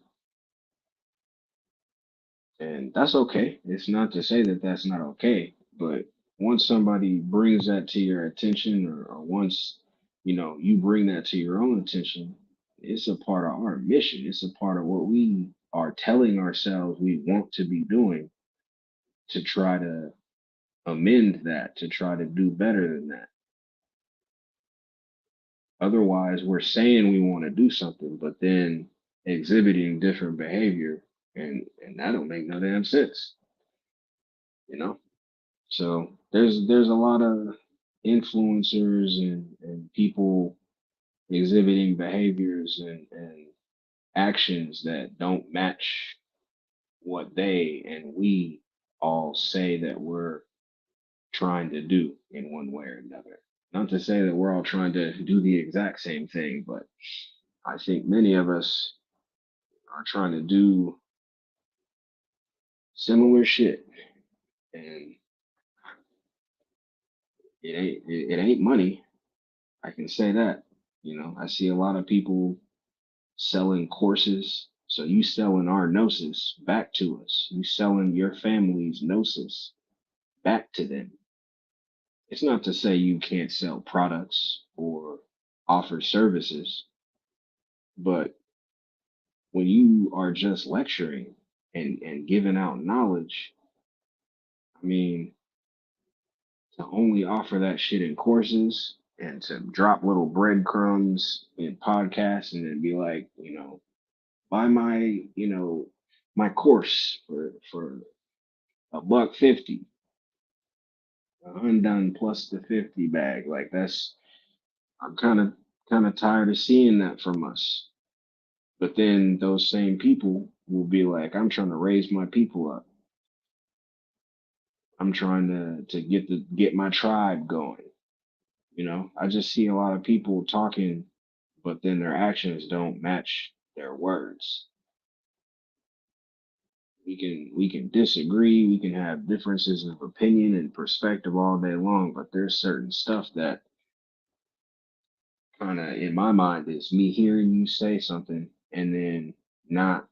And that's okay. It's not to say that that's not okay, but once somebody brings that to your attention, or once you bring that to your own attention, it's a part of our mission. It's a part of what we are telling ourselves we want to be doing to try to amend that, to try to do better than that. Otherwise, we're saying we want to do something, but then exhibiting different behavior, and that don't make no damn sense, you know. So there's a lot of influencers and people exhibiting behaviors and actions that don't match what they and we all say that we're trying to do in one way or another. Not to say that we're all trying to do the exact same thing, but I think many of us are trying to do similar shit, and it ain't money. I can say that. I see a lot of people selling courses. So you selling our gnosis back to us. You selling your family's gnosis back to them. It's not to say you can't sell products or offer services, but when you are just lecturing and giving out knowledge, I mean, to only offer that shit in courses and to drop little breadcrumbs in podcasts and then be like, buy my course for $150, undone plus the 50 bag. Like I'm kind of tired of seeing that from us. But then those same people will be like, I'm trying to raise my people up. I'm trying to get my tribe going. I just see a lot of people talking, but then their actions don't match their words. We can disagree, we can have differences of opinion and perspective all day long, but there's certain stuff that kind of in my mind is me hearing you say something and then not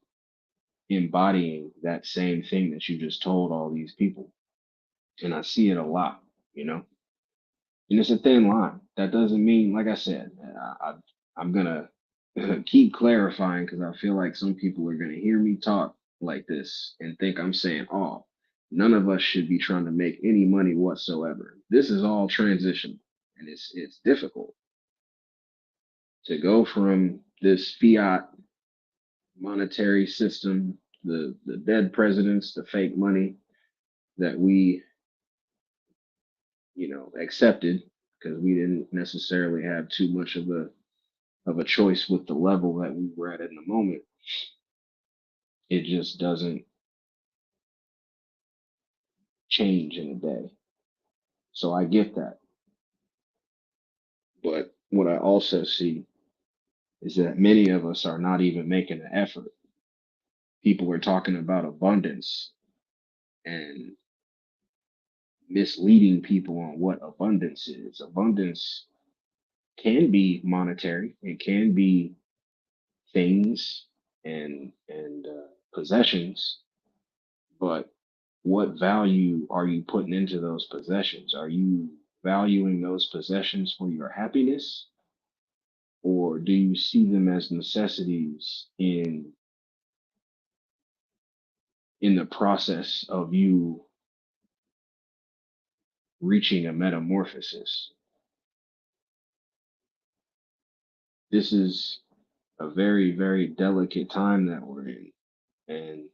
embodying that same thing that you just told all these people. And I see it a lot, you know. And it's a thin line. That doesn't mean, like I said, I'm gonna keep clarifying because I feel like some people are gonna hear me talk like this and think I'm saying, "Oh, none of us should be trying to make any money whatsoever." This is all transition, and it's difficult to go from this fiat monetary system, the dead presidents, the fake money that we accepted because we didn't necessarily have too much of a choice with the level that we were at in the moment. It just doesn't change in a day. So I get that. But what I also see is that many of us are not even making an effort. People are talking about abundance and misleading people on what abundance is. Abundance can be monetary, it can be things and possessions, but what value are you putting into those possessions? Are you valuing those possessions for your happiness, or do you see them as necessities in the process of you reaching a metamorphosis? This is a very, very delicate time that we're in. And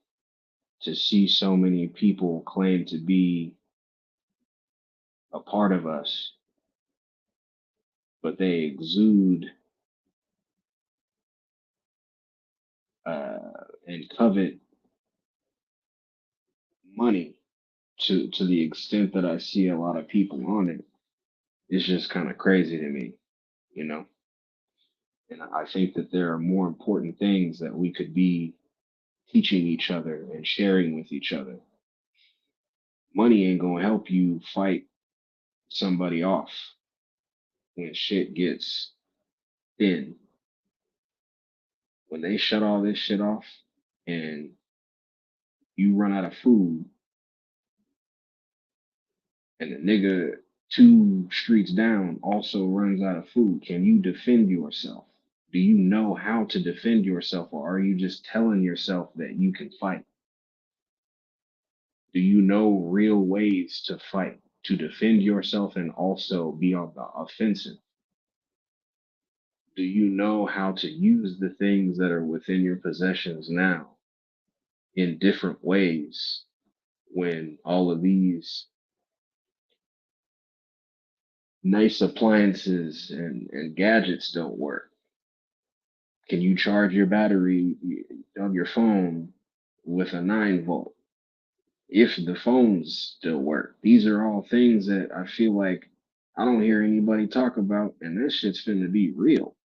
to see so many people claim to be a part of us, but they exude and covet money to the extent that I see a lot of people on it, it's just kind of crazy to me, you know? And I think that there are more important things that we could be teaching each other and sharing with each other. Money ain't gonna help you fight somebody off when shit gets thin. When they shut all this shit off and you run out of food, and the nigga 2 streets down also runs out of food, can you defend yourself? Do you know how to defend yourself, or are you just telling yourself that you can fight? Do you know real ways to fight, to defend yourself and also be on the offensive? Do you know how to use the things that are within your possessions now in different ways when all of these nice appliances and gadgets don't work? Can you charge your battery on your phone with a 9 volt if the phones still work? These are all things that I feel like I don't hear anybody talk about, and this shit's finna be real.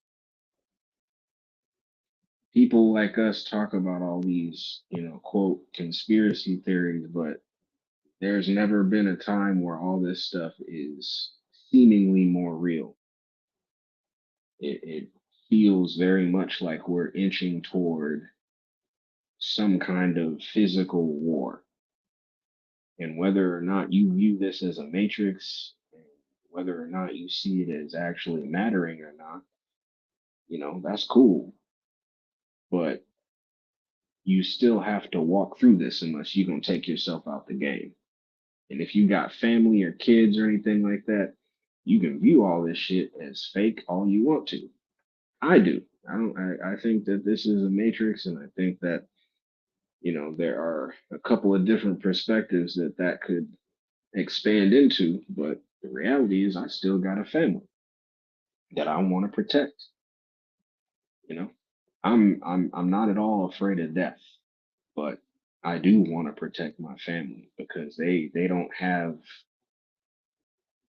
People like us talk about all these, quote, conspiracy theories, but there's never been a time where all this stuff is seemingly more real. It feels very much like we're inching toward some kind of physical war. And whether or not you view this as a matrix, and whether or not you see it as actually mattering or not, that's cool. But you still have to walk through this unless you're going to take yourself out the game. And if you got family or kids or anything like that, you can view all this shit as fake all you want to. I do. I think that this is a matrix, and I think that, there are a couple of different perspectives that could expand into, but the reality is I still got a family that I want to protect. You know, I'm not at all afraid of death, but I do want to protect my family because they don't have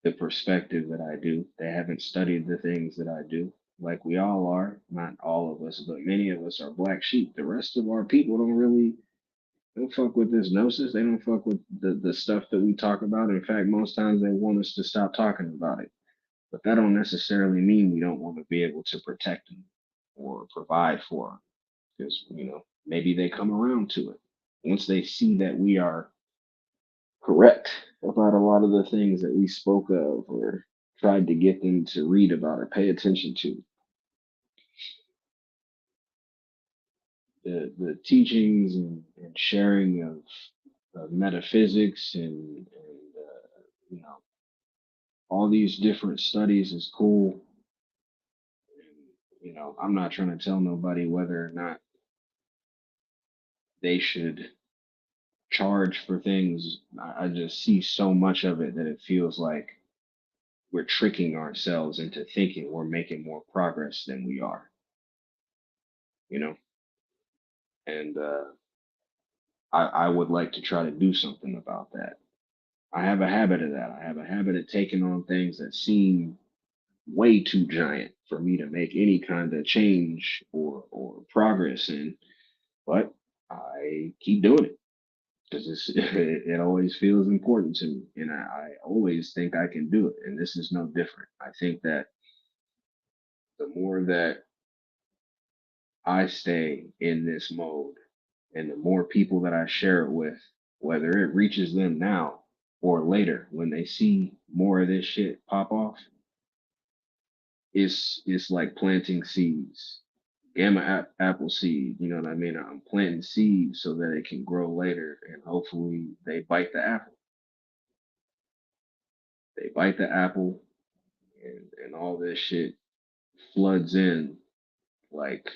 the perspective that I do. They haven't studied the things that I do. Like we all are, not all of us, but many of us are black sheep. The rest of our people don't fuck with this gnosis. They don't fuck with the stuff that we talk about. In fact, most times they want us to stop talking about it. But that don't necessarily mean we don't want to be able to protect them or provide for them. Because, maybe they come around to it. Once they see that we are correct about a lot of the things that we spoke of or tried to get them to read about or pay attention to. The teachings and sharing of metaphysics and all these different studies is cool. And, I'm not trying to tell nobody whether or not they should charge for things. I just see so much of it that it feels like we're tricking ourselves into thinking we're making more progress than we are, you know? And I would like to try to do something about that. I have a habit of that. I have a habit of taking on things that seem way too giant for me to make any kind of change or progress in, but I keep doing it because it always feels important to me, and I always think I can do it, and this is no different. I think that the more that I stay in this mode, and the more people that I share it with, whether it reaches them now or later when they see more of this shit pop off, it's like planting seeds. Apple seed, you know what I mean? I'm planting seeds so that it can grow later, and hopefully they bite the apple. They bite the apple, and all this shit floods in like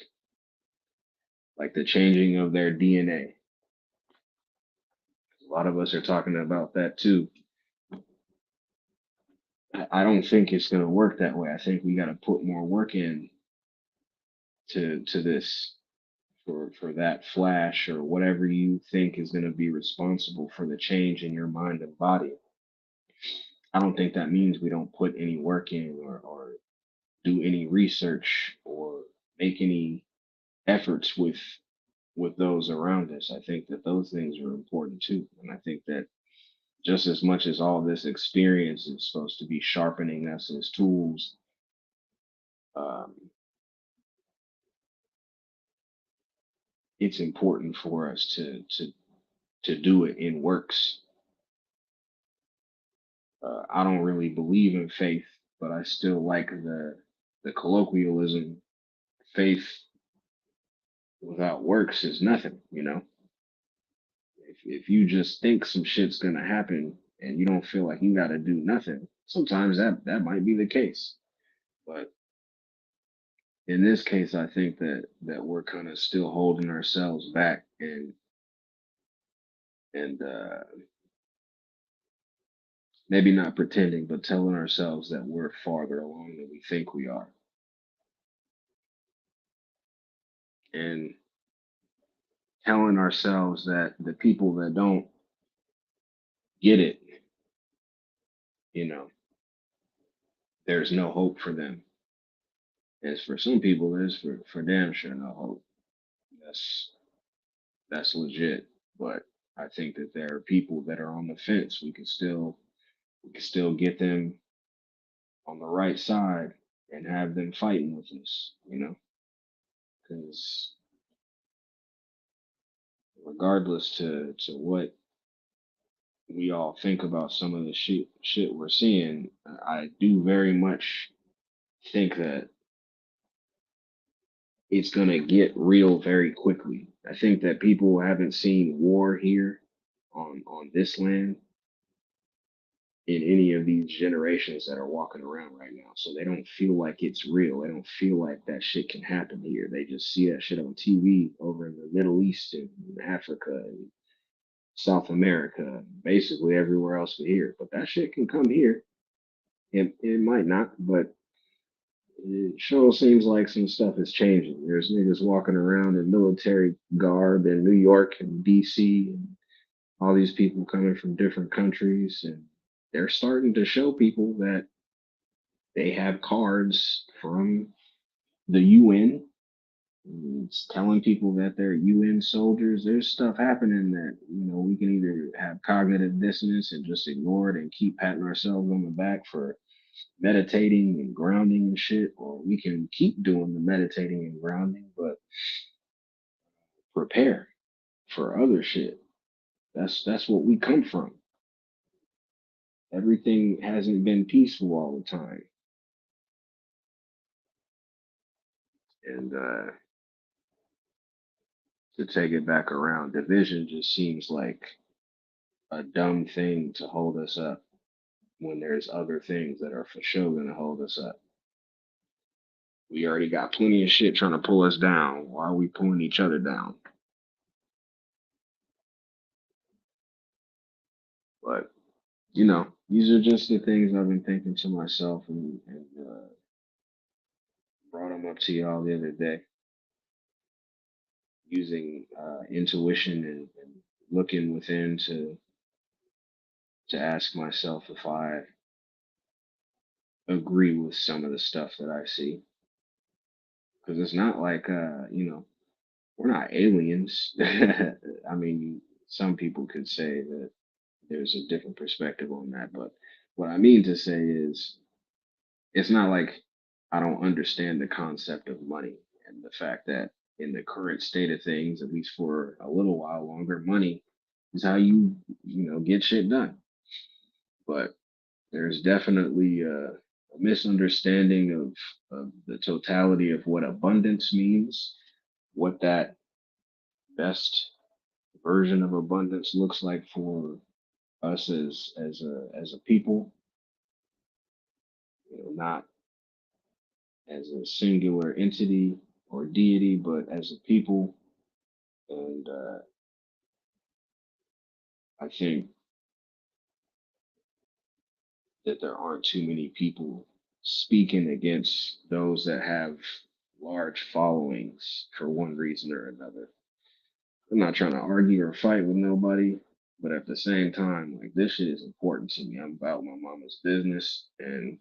like the changing of their DNA. A lot of us are talking about that too. I don't think it's going to work that way. I think we got to put more work in to this for that flash or whatever you think is going to be responsible for the change in your mind and body. I don't think that means we don't put any work in or do any research or make any efforts with those around us. I think that those things are important too. And I think that just as much as all this experience is supposed to be sharpening us as tools, um, it's important for us to do it in works. I don't really believe in faith, but I still like the colloquialism. Faith without works is nothing, you know. If you just think some shit's gonna happen and you don't feel like you gotta do nothing, sometimes that might be the case. But in this case, I think that we're kind of still holding ourselves back and maybe not pretending, but telling ourselves that we're farther along than we think we are. And telling ourselves that the people that don't get it, you know, there's no hope for them. As for some people, there's for damn sure no hope. That's that's legit. But I think that there are people that are on the fence. We can still get them on the right side and have them fighting with us, you know, because regardless to what we all think about some of the shit we're seeing, I do very much think that it's gonna get real very quickly. I think that people haven't seen war here on this land in any of these generations that are walking around right now. So they don't feel like it's real. They don't feel like that shit can happen here. They just see that shit on TV over in the Middle East and Africa and South America, basically everywhere else but here. But that shit can come here. It might not, but it sure seems like some stuff is changing. There's niggas walking around in military garb in New York and DC and all these people coming from different countries, and they're starting to show people that they have cards from the UN. It's telling people that they're UN soldiers. There's stuff happening that, you know, we can either have cognitive dissonance and just ignore it and keep patting ourselves on the back for meditating and grounding and shit, or we can keep doing the meditating and grounding, but prepare for other shit. That's what we come from. Everything hasn't been peaceful all the time. And to take it back around, division just seems like a dumb thing to hold us up when there's other things that are for sure gonna hold us up. We already got plenty of shit trying to pull us down. Why are we pulling each other down? But you know, these are just the things I've been thinking to myself and brought them up to y'all the other day, using intuition and looking within to ask myself if I agree with some of the stuff that I see. Because it's not like, you know, we're not aliens. I mean, some people could say that there's a different perspective on that. But what I mean to say is, it's not like I don't understand the concept of money and the fact that in the current state of things, at least for a little while longer, money is how you know, get shit done. But there's definitely a misunderstanding of the totality of what abundance means, what that best version of abundance looks like for us as a people, you know, not as a singular entity or deity, but as a people, And I think that there aren't too many people speaking against those that have large followings for one reason or another. I'm not trying to argue or fight with nobody, but at the same time, like this shit is important to me. I'm about my mama's business, and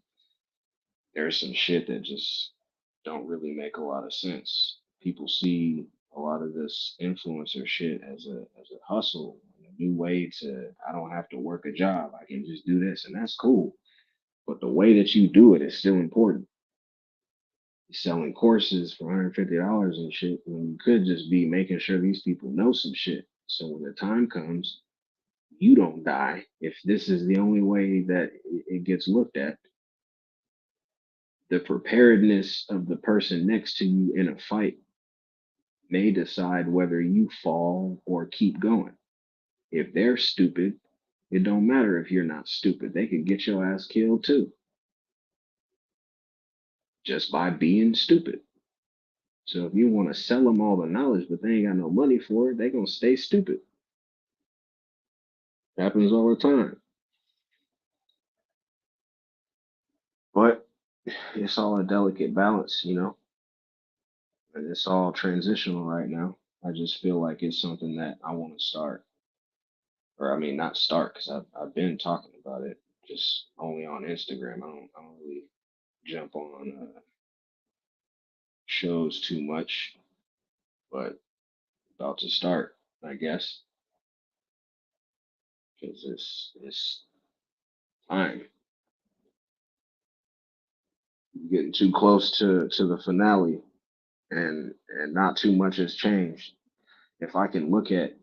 there's some shit that just don't really make a lot of sense. People see a lot of this influencer shit as a hustle, a new way to I don't have to work a job. I can just do this, and that's cool. But the way that you do it is still important. You're selling courses for $150 and shit when you could just be making sure these people know some shit. So when the time comes, you don't die if this is the only way that it gets looked at. The preparedness of the person next to you in a fight may decide whether you fall or keep going. If they're stupid, it don't matter if you're not stupid. They could get your ass killed too, just by being stupid. So if you want to sell them all the knowledge, but they ain't got no money for it, they gonna stay stupid. Happens all the time. But it's all a delicate balance, you know, and it's all transitional right now. I just feel like it's something that I want to start, or I mean, not start because I've been talking about it, just only on Instagram. I don't really jump on shows too much, but about to start, I guess, because it's time. Getting too close to the finale, and not too much has changed. If I can look at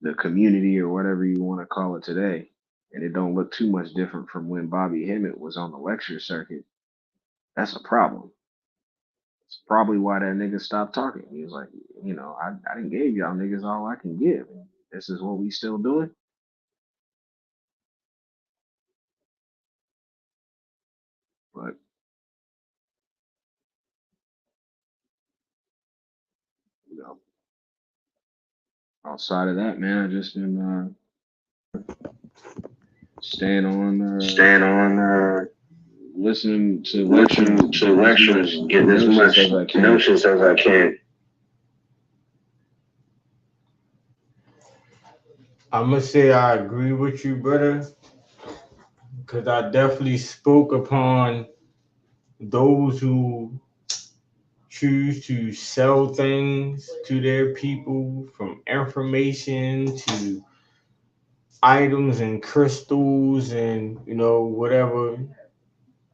the community or whatever you want to call it today, and it don't look too much different from when Bobby Hemmett was on the lecture circuit, that's a problem. It's probably why that nigga stopped talking. He was like, you know, I didn't give y'all niggas all I can give. And this is what we still doing. But you know, outside of that, man, I just been staying on, listening to lectures, getting as much notions as I can. I'm gonna say I agree with you, brother, because I definitely spoke upon those who choose to sell things to their people, from information to items and crystals and whatever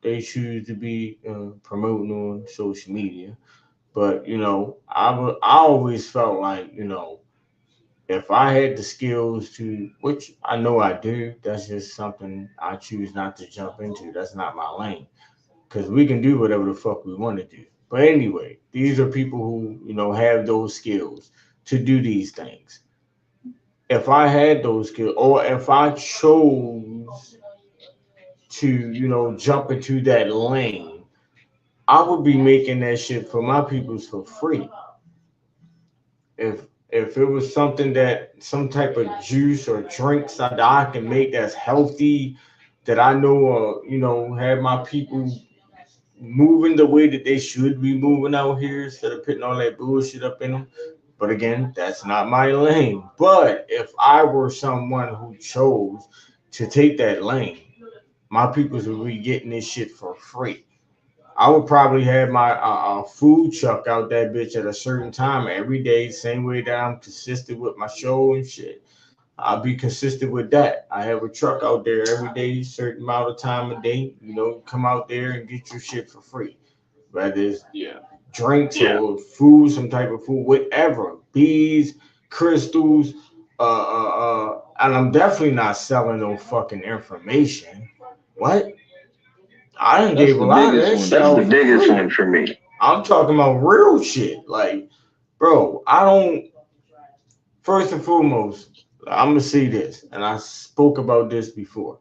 they choose to be promoting on social media. But I always felt like if I had the skills to, which I know I do, that's just something I choose not to jump into. That's not my lane, because we can do whatever the fuck we want to do. But anyway, these are people who have those skills to do these things. If I had those skills, or if I chose to jump into that lane, I would be making that shit for my peoples for free. If it was something, that some type of juice or drinks that I can make that's healthy, that I know have my people moving the way that they should be moving out here, instead of putting all that bullshit up in them. But again, that's not my lane. But if I were someone who chose to take that lane, my peoples would be getting this shit for free. I would probably have my food truck out that bitch at a certain time every day, same way that I'm consistent with my show and shit. I'll be consistent with that. I have a truck out there every day, certain amount of time a day. Come out there and get your shit for free, whether it's drinks or food, some type of food, whatever, bees, crystals, and I'm definitely not selling no fucking information. What? I done gave a lot of that shit. That's out the for biggest free. one for me. I'm talking about real shit. Like, bro, I don't. First and foremost, I'm gonna say this, and I spoke about this before.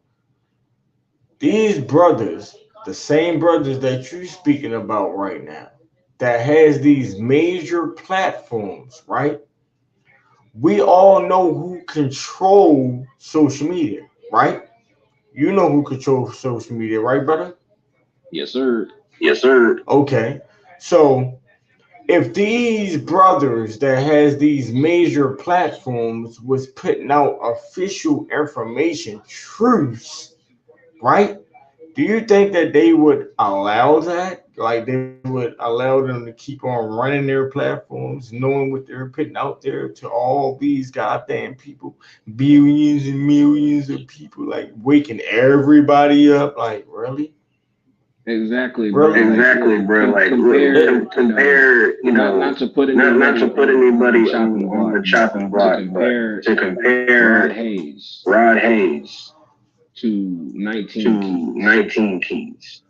These brothers, the same brothers that you speaking about right now, that has these major platforms, right? We all know who control social media, right? You know who controls social media, right, brother? Yes, sir. Yes, sir. Okay. So if these brothers that has these major platforms was putting out official information, truths, right? Do you think that they would allow that? Like they would allow them to keep on running their platforms, knowing what they're putting out there to all these goddamn people, billions and millions of people, like waking everybody up? Like, really? Exactly, bro. Really? Like, Exactly, look, bro. Like, look, compare, compare, not to put not anybody to put on the anybody chopping on block, the but chopping to block, but compare to Rod compare Hayes Rod Hayes to to 19 Keys. 19 Keys.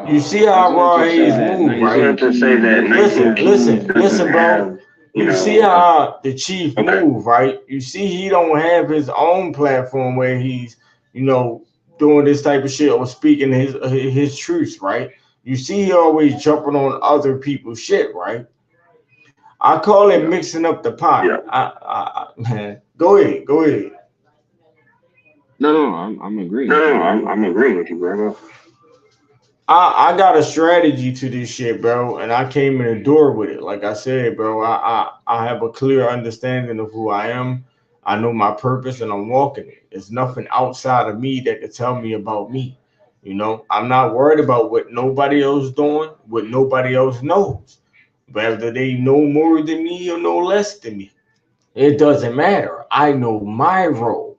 You see Not how to Raw mention to say Hayes that move, Not right? 19 to say Keys that doesn't 19 Listen, have, Keys listen, doesn't listen, bro. have, You see how the chief move, right? You see he don't have his own platform where he's, you know, doing this type of shit or speaking his truths, right? You see he always jumping on other people's shit, right? I call it yeah. mixing up the pot. Yeah. Man, go ahead, go ahead. No, I'm agreeing No, with you, no, bro. I'm agreeing with you, bro. I got a strategy to this shit, bro, and I came in the door with it. Like I said, bro, I have a clear understanding of who I am. I know my purpose, and I'm walking it. There's nothing outside of me that can tell me about me. You know, I'm not worried about what nobody else doing, what nobody else knows, whether they know more than me or know less than me. It doesn't matter. I know my role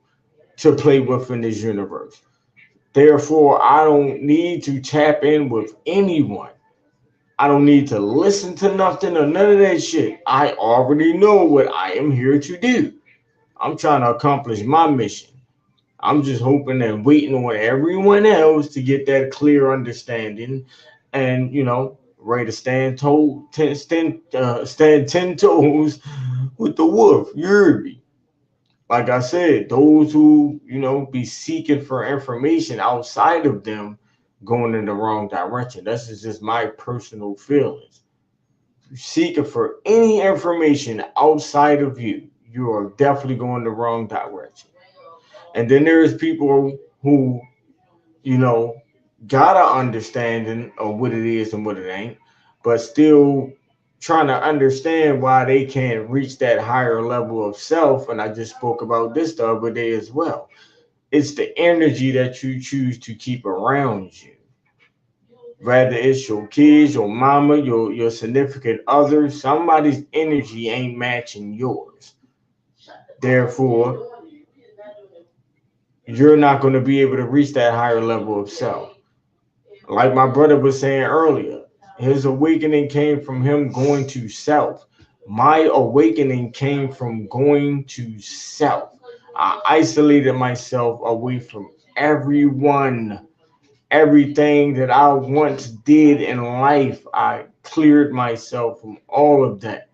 to play with in this universe. Therefore, I don't need to tap in with anyone. I don't need to listen to nothing or none of that shit. I already know what I am here to do. I'm trying to accomplish my mission. I'm just hoping and waiting on everyone else to get that clear understanding and, ready to stand 10 toes with the wolf. You heard me? Like I said, those who, be seeking for information outside of them going in the wrong direction. That's just my personal feelings. Seeking for any information outside of you, you are definitely going the wrong direction. And then there's people who, you know, got a understanding of what it is and what it ain't, but still trying to understand why they can't reach that higher level of self. And I just spoke about this the other day as well. It's the energy that you choose to keep around you. Whether it's your kids, your mama, your significant other, somebody's energy ain't matching yours. Therefore, you're not going to be able to reach that higher level of self. Like my brother was saying earlier, his awakening came from him going to self. My awakening came from going to self. I isolated myself away from everyone, everything that I once did in life. I cleared myself from all of that.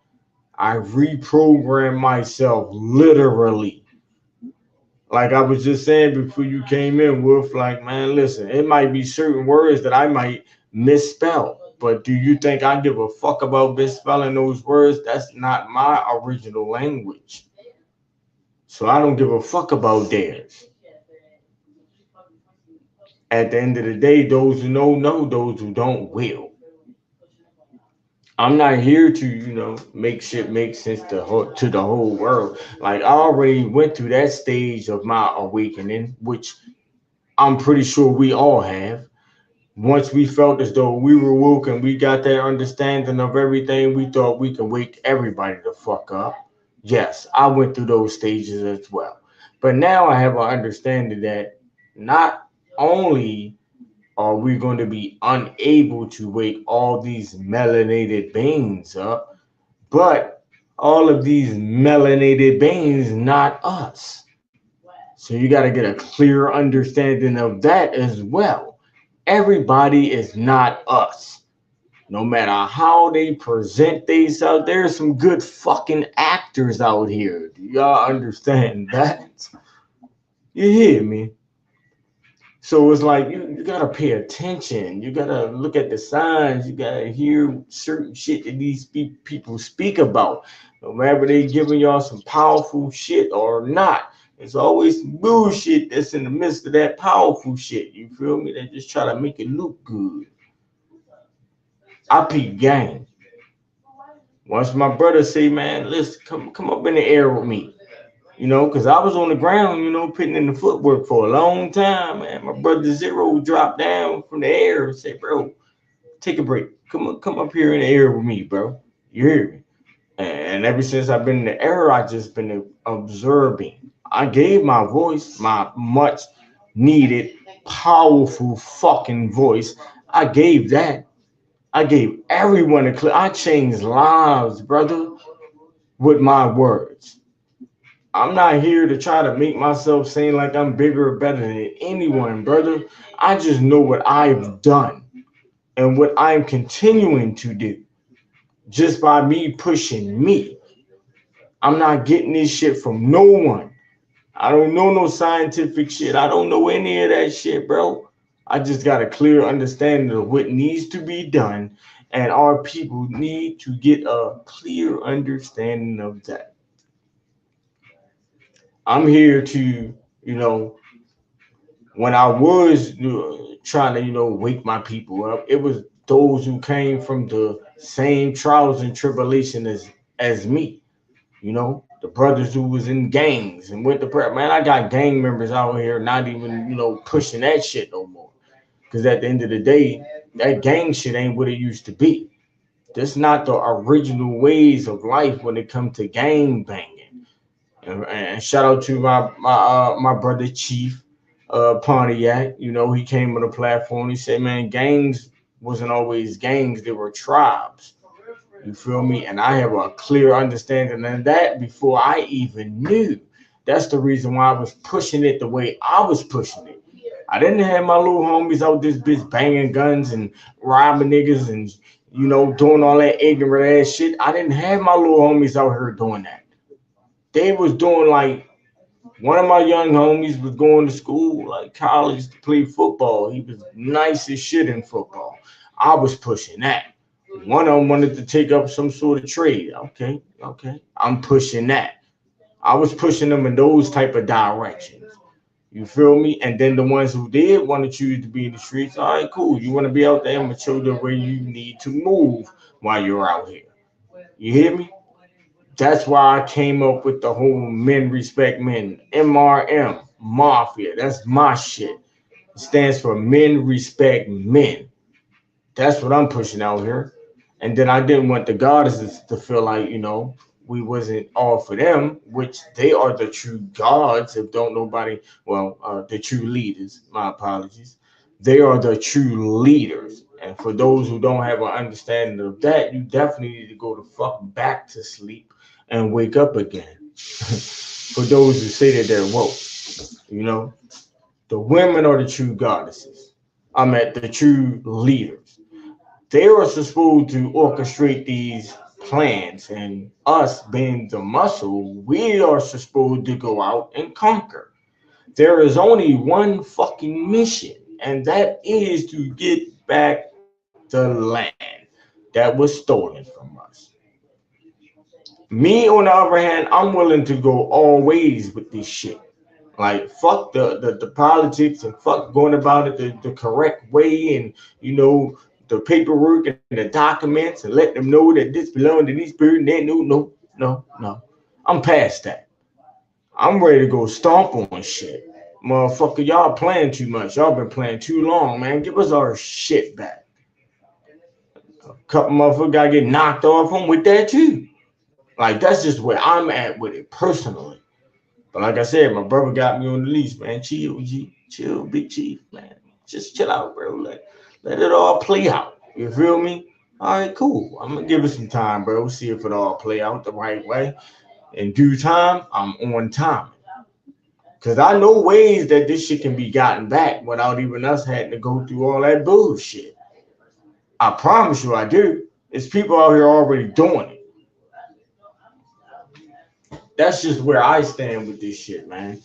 I reprogrammed myself literally. Like I was just saying before you came in, Wolf, like, man, listen, it might be certain words that I might misspell. But do you think I give a fuck about misspelling those words? That's not my original language. So I don't give a fuck about theirs. At the end of the day, those who know, those who don't will. I'm not here to, make shit make sense to the whole world. Like I already went through that stage of my awakening, which I'm pretty sure we all have. Once we felt as though we were woke and we got that understanding of everything, we thought we can wake everybody the fuck up. Yes, I went through those stages as well. But now I have an understanding that not only are we going to be unable to wake all these melanated beings up, but all of these melanated beings, not us. So you got to get a clear understanding of that as well. Everybody is not us. No matter how they present themselves, there's some good fucking actors out here. Do y'all understand that? You hear me? So it's like you gotta pay attention. You gotta look at the signs. You gotta hear certain shit that these people speak about. No matter they giving y'all some powerful shit or not. There's always some bullshit that's in the midst of that powerful shit. You feel me? They just try to make it look good. I peep game. Once my brother say, man, let's come up in the air with me. Because I was on the ground, putting in the footwork for a long time, man. My brother Zero dropped down from the air and said, bro, take a break. Come up here in the air with me, bro. You hear me? And ever since I've been in the air, I just been observing. I gave my voice, my much needed, powerful fucking voice. I gave that. I gave everyone a clip. I changed lives, brother, with my words. I'm not here to try to make myself seem like I'm bigger or better than anyone, brother. I just know what I've done and what I'm continuing to do just by me pushing me. I'm not getting this shit from no one. I don't know no scientific shit. I don't know any of that shit, bro. I just got a clear understanding of what needs to be done, and our people need to get a clear understanding of that. I'm here to, when I was trying to, wake my people up, it was those who came from the same trials and tribulation as me. The brothers who was in gangs and went to prep. Man, I got gang members out here not even, pushing that shit no more. Because at the end of the day, that gang shit ain't what it used to be. That's not the original ways of life when it comes to gang banging. And shout out to my brother Chief Pontiac. He came on the platform. He said, man, gangs wasn't always gangs, they were tribes. You feel me? And I have a clear understanding of that before I even knew. That's the reason why I was pushing it the way I was pushing it. I didn't have my little homies out this bitch banging guns and robbing niggas and doing all that ignorant ass shit. I didn't have my little homies out here doing that. They was doing like one of my young homies was going to school, like college, to play football. He was nice as shit in football. I was pushing that. One of them wanted to take up some sort of trade. Okay. I'm pushing that. I was pushing them in those type of directions. You feel me? And then the ones who did want to choose to be in the streets, all right, cool. You want to be out there, I'm gonna show you where you need to move while you're out here. You hear me? That's why I came up with the whole men respect men, MRM, Mafia. That's my shit. It stands for men respect men. That's what I'm pushing out here. And then I didn't want the goddesses to feel like, we wasn't all for them, which they are the true gods. If don't nobody, the true leaders, my apologies. They are the true leaders. And for those who don't have an understanding of that, you definitely need to go the fuck back to sleep and wake up again. For those who say that they're woke, the women are the true goddesses. I'm at the true leaders. They are supposed to orchestrate these plans, and us being the muscle, we are supposed to go out and conquer. There is only one fucking mission, and that is to get back the land that was stolen from us. Me, on the other hand, I'm willing to go all ways with this shit. Like fuck the politics and fuck going about it the correct way and the paperwork and the documents and let them know that this belongs to this person. That no. I'm past that. I'm ready to go stomp on shit. Motherfucker, y'all playing too much. Y'all been playing too long, man. Give us our shit back. A couple motherfuckers gotta get knocked off them with that too. Like that's just where I'm at with it personally. But like I said, my brother got me on the leash, man. Chill, G. Chill, big chief, man. Just chill out, bro. Let it all play out. You feel me? All right, cool. I'm gonna give it some time, bro. See if it all play out the right way. In due time, I'm on time. Cause I know ways that this shit can be gotten back without even us having to go through all that bullshit. I promise you I do. It's people out here already doing it. That's just where I stand with this shit, man.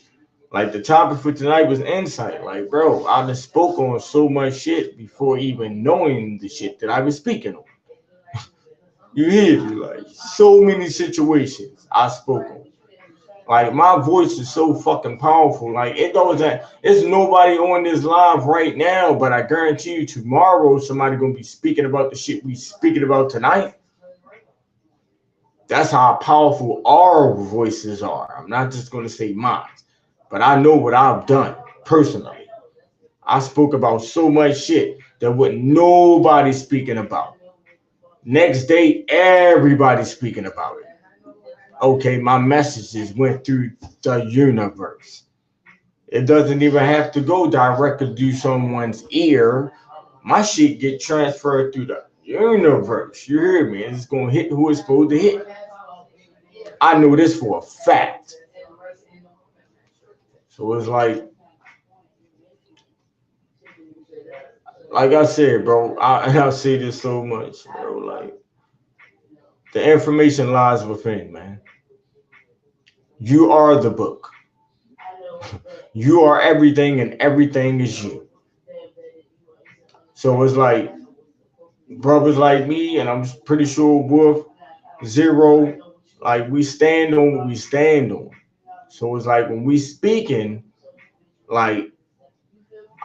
Like the topic for tonight was insight. Like, bro, I done spoke on so much shit before even knowing the shit that I was speaking on. You hear me? Like so many situations I spoke on. Like my voice is so fucking powerful. Like it doesn't. It's nobody on this live right now, but I guarantee you tomorrow somebody gonna be speaking about the shit we speaking about tonight. That's how powerful our voices are. I'm not just gonna say mine, but I know what I've done personally. I spoke about so much shit that what nobody speaking about. Next day, everybody speaking about it. Okay, my messages went through the universe. It doesn't even have to go directly through someone's ear. My shit get transferred through the universe. You hear me? It's gonna hit who it's supposed to hit. I know this for a fact. So it's like I said, bro. I say this so much, bro. Like the information lies within, man. You are the book. You are everything, and everything is you. So it's like brothers like me, and I'm pretty sure Wolf, Zero, like we stand on what we stand on. So it's like when we speaking, like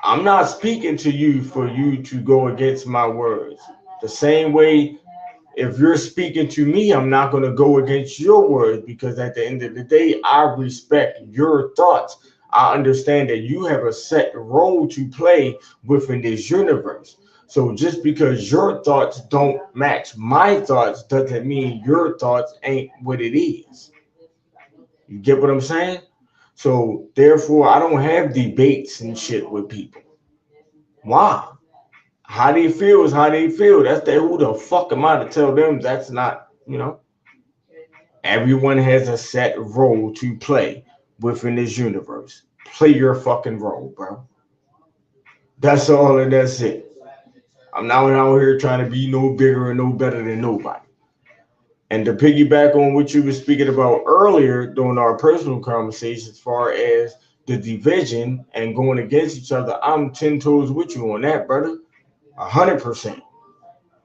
I'm not speaking to you for you to go against my words. The same way if you're speaking to me, I'm not going to go against your words because at the end of the day, I respect your thoughts. I understand that you have a set role to play within this universe. So just because your thoughts don't match my thoughts doesn't mean your thoughts ain't what it is. You get what I'm saying? So therefore, I don't have debates and shit with people. Why? How they feel is how they feel. That's that. Who the fuck am I to tell them that's not, Everyone has a set role to play within this universe. Play your fucking role, bro. That's all and that's it. I'm not out here trying to be no bigger and no better than nobody. And to piggyback on what you were speaking about earlier during our personal conversation as far as the division and going against each other, I'm 10 toes with you on that, brother. 100%.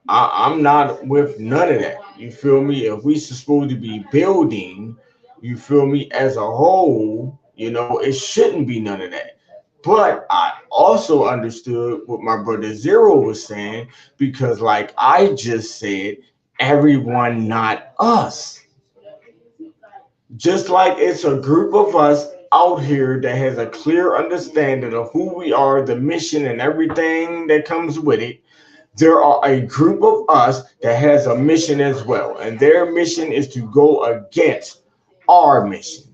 I'm not with none of that. You feel me? If we supposed to be building, you feel me, as a whole, it shouldn't be none of that. But I also understood what my brother Zero was saying because, like I just said, everyone, not us. Just like it's a group of us out here that has a clear understanding of who we are, the mission, and everything that comes with it. There are a group of us that has a mission as well, and their mission is to go against our mission.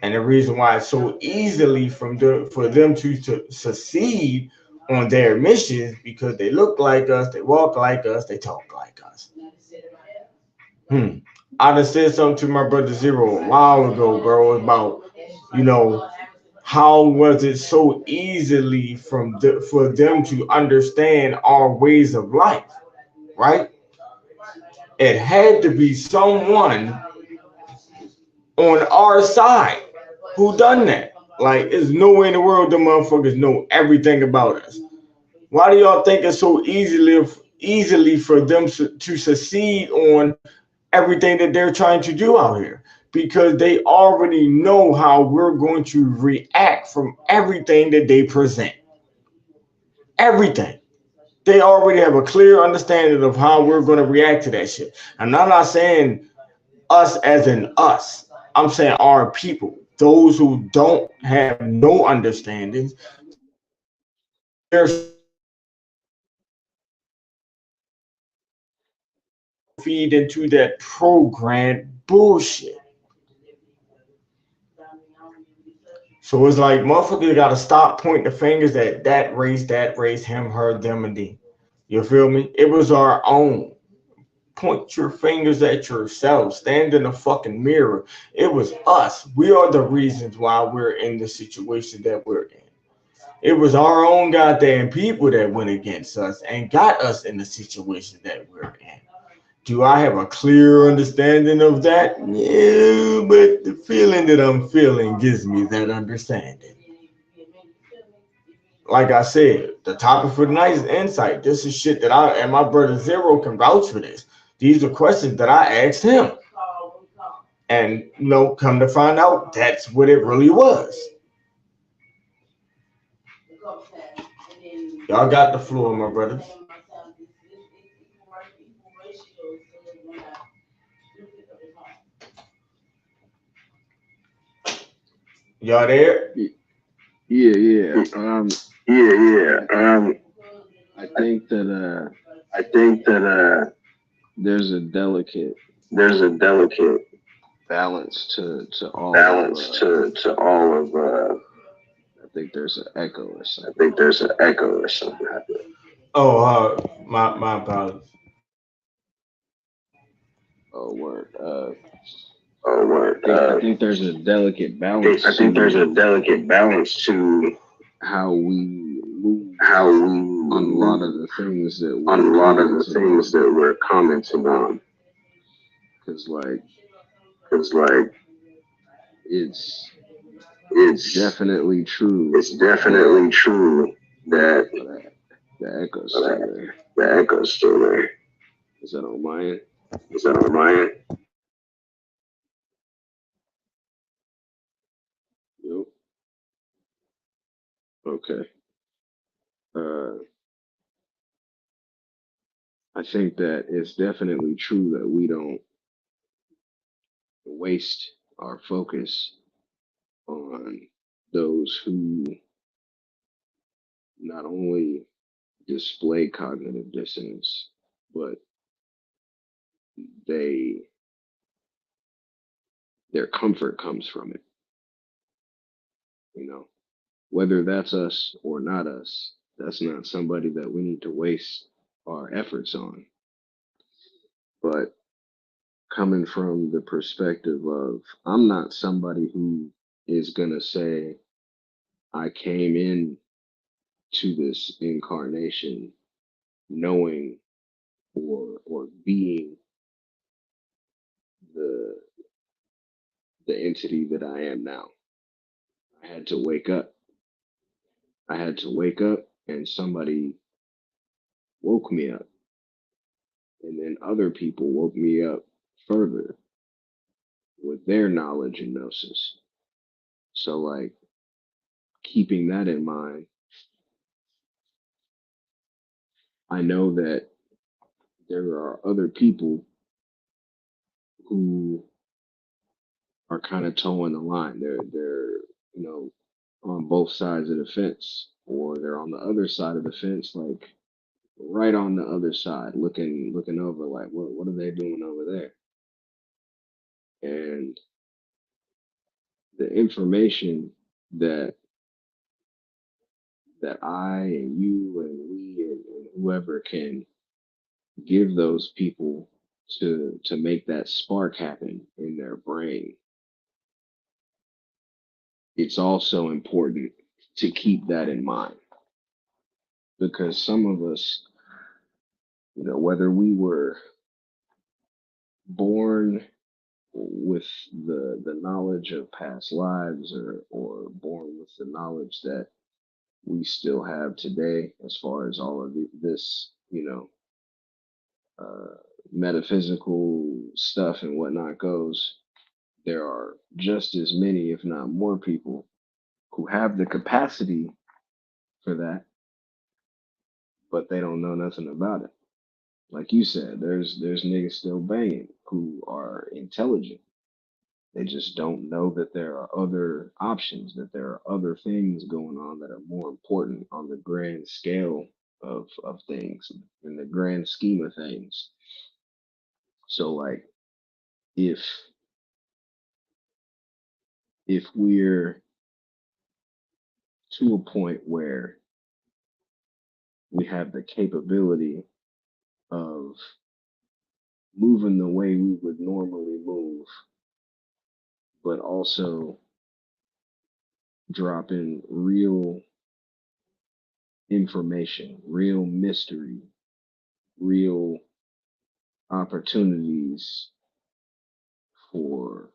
And the reason why it's so easily for them to succeed on their missions because they look like us, they walk like us, they talk like us. I just said something to my brother Zero a while ago, bro, about how was it so easily for them to understand our ways of life, right? It had to be someone on our side who done that. Like, there's no way in the world the motherfuckers know everything about us. Why do y'all think it's so easily for them to succeed on everything that they're trying to do out here? Because they already know how we're going to react from everything that they present. Everything. They already have a clear understanding of how we're going to react to that shit. And I'm not saying us as in us. I'm saying our people. Those who don't have no understandings. They're feed into that programmed bullshit. So it's like motherfuckers gotta stop pointing the fingers at that race, him, her, them, and them. You feel me? It was our own. Point your fingers at yourself. Stand in the fucking mirror. It was us. We are the reasons why we're in the situation that we're in. It was our own goddamn people that went against us and got us in the situation that we're in. Do I have a clear understanding of that? Yeah, but the feeling that I'm feeling gives me that understanding. Like I said, the topic for tonight is insight. This is shit that I and my brother Zero can vouch for this. These are questions that I asked him. And come to find out, that's what it really was. Y'all got the floor, my brothers. Y'all there? Yeah. I think that there's a delicate balance to all of I think there's an echo or something. Oh, my apologies. Oh word. I think there's a delicate balance. To how we move on a lot of the things that we're commenting on. Because it's definitely true. That the echo's still there. Is that on my end? Yep. Okay. I think that it's definitely true that we don't waste our focus on those who not only display cognitive dissonance, but their comfort comes from it. Whether that's us or not us, that's not somebody that we need to waste our efforts on. But coming from the perspective of, I'm not somebody who is gonna say I came in to this incarnation knowing or being the entity that I am now. I had to wake up. And somebody woke me up. And then other people woke me up further with their knowledge and gnosis. So keeping that in mind, I know that there are other people who are kind of towing the line. They're on both sides of the fence, or they're on the other side of the fence, right on the other side, looking over, what are they doing over there? And the information that I and you and we and whoever can give those people to make that spark happen in their brain, it's also important to keep that in mind, because some of us, whether we were born with the knowledge of past lives or born with the knowledge that we still have today, as far as all of this, metaphysical stuff and whatnot goes, there are just as many, if not more people who have the capacity for that, but they don't know nothing about it. Like you said, there's niggas still banging who are intelligent. They just don't know that there are other options, that there are other things going on that are more important on the grand scale of things, in the grand scheme of things. So if we're to a point where we have the capability of moving the way we would normally move, but also dropping real information, real mystery, real opportunities for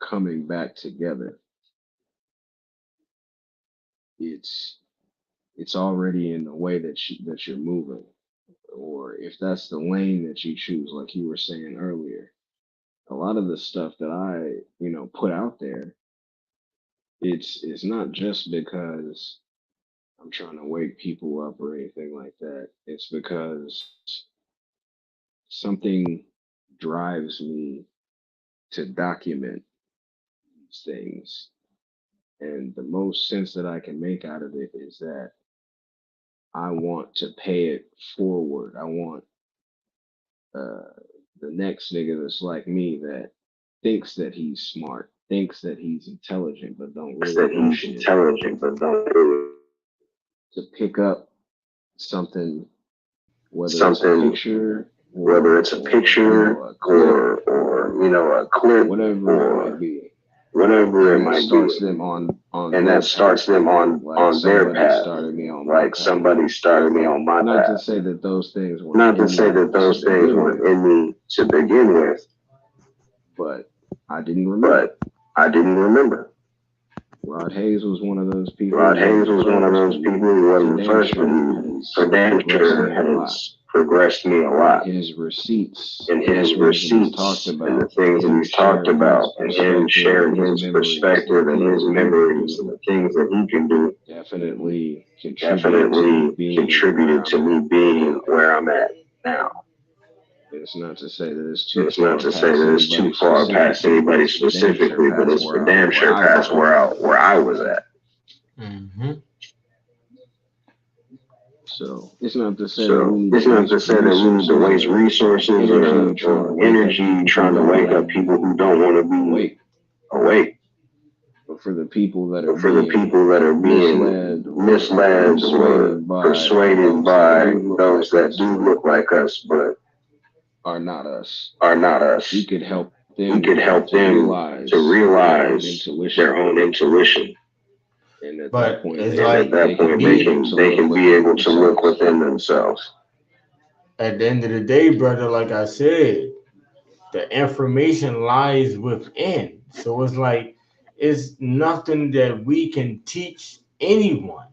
coming back together, it's already in the way that you're moving, or if that's the lane that you choose, like you were saying earlier. A lot of the stuff that I, put out there, it's not just because I'm trying to wake people up or anything like that. It's because something drives me to document these things. And the most sense that I can make out of it is that I want to pay it forward. I want uh, the next nigga that's like me that thinks that he's smart, thinks that he's intelligent, but don't really know shit, to pick up something, whether it's a picture, a clip, a clip, whatever it might be. whatever it And that might starts be, them on and their that starts path, them on their somebody path, started me on my like path. somebody started me on my Not to path. say that those things were Not to in say me that those to things begin were with, in me to begin with, but I didn't remember. Rod Hayes was one of those people. Rod He Hayes wasn't was the one of first, those but people who wasn't for the damn first, but sure he has for damn progressed sure me a lot. has progressed me a lot. His receipts And and his the things that he's talked receipts and the about, things that him he's talked sharing about, his and him perspective sharing and his his memories and perspective the and things his that he can memories do, and the things that he can do, definitely contributed to me definitely being where contributed to I'm at me being now. where I'm at now. It's not to say that it's too It's not far to say past that it's too anybody far past specifically, but anybody it's for damn sure specifically, but past it's for damn where sure I was past at. where I was at. So it's not to say that we So need to it's not to waste say that we need to resources waste or resources energy trying to or wake up energy people who trying to don't wake want to up people be who don't want to be awake. awake. But for the people that are But for the being people that are being misled or misled or persuaded by persuaded those that by do look those like that us do but look like us but are not us, are not we us, could help we could them help to them to realize their own realize their intuition. own intuition. And at that But point, it's And at like that they can point, be able to they look can be within able to look themselves. within themselves. at the end of the day, brother, like I said, the information lies within. So it's like it's nothing that we can teach anyone,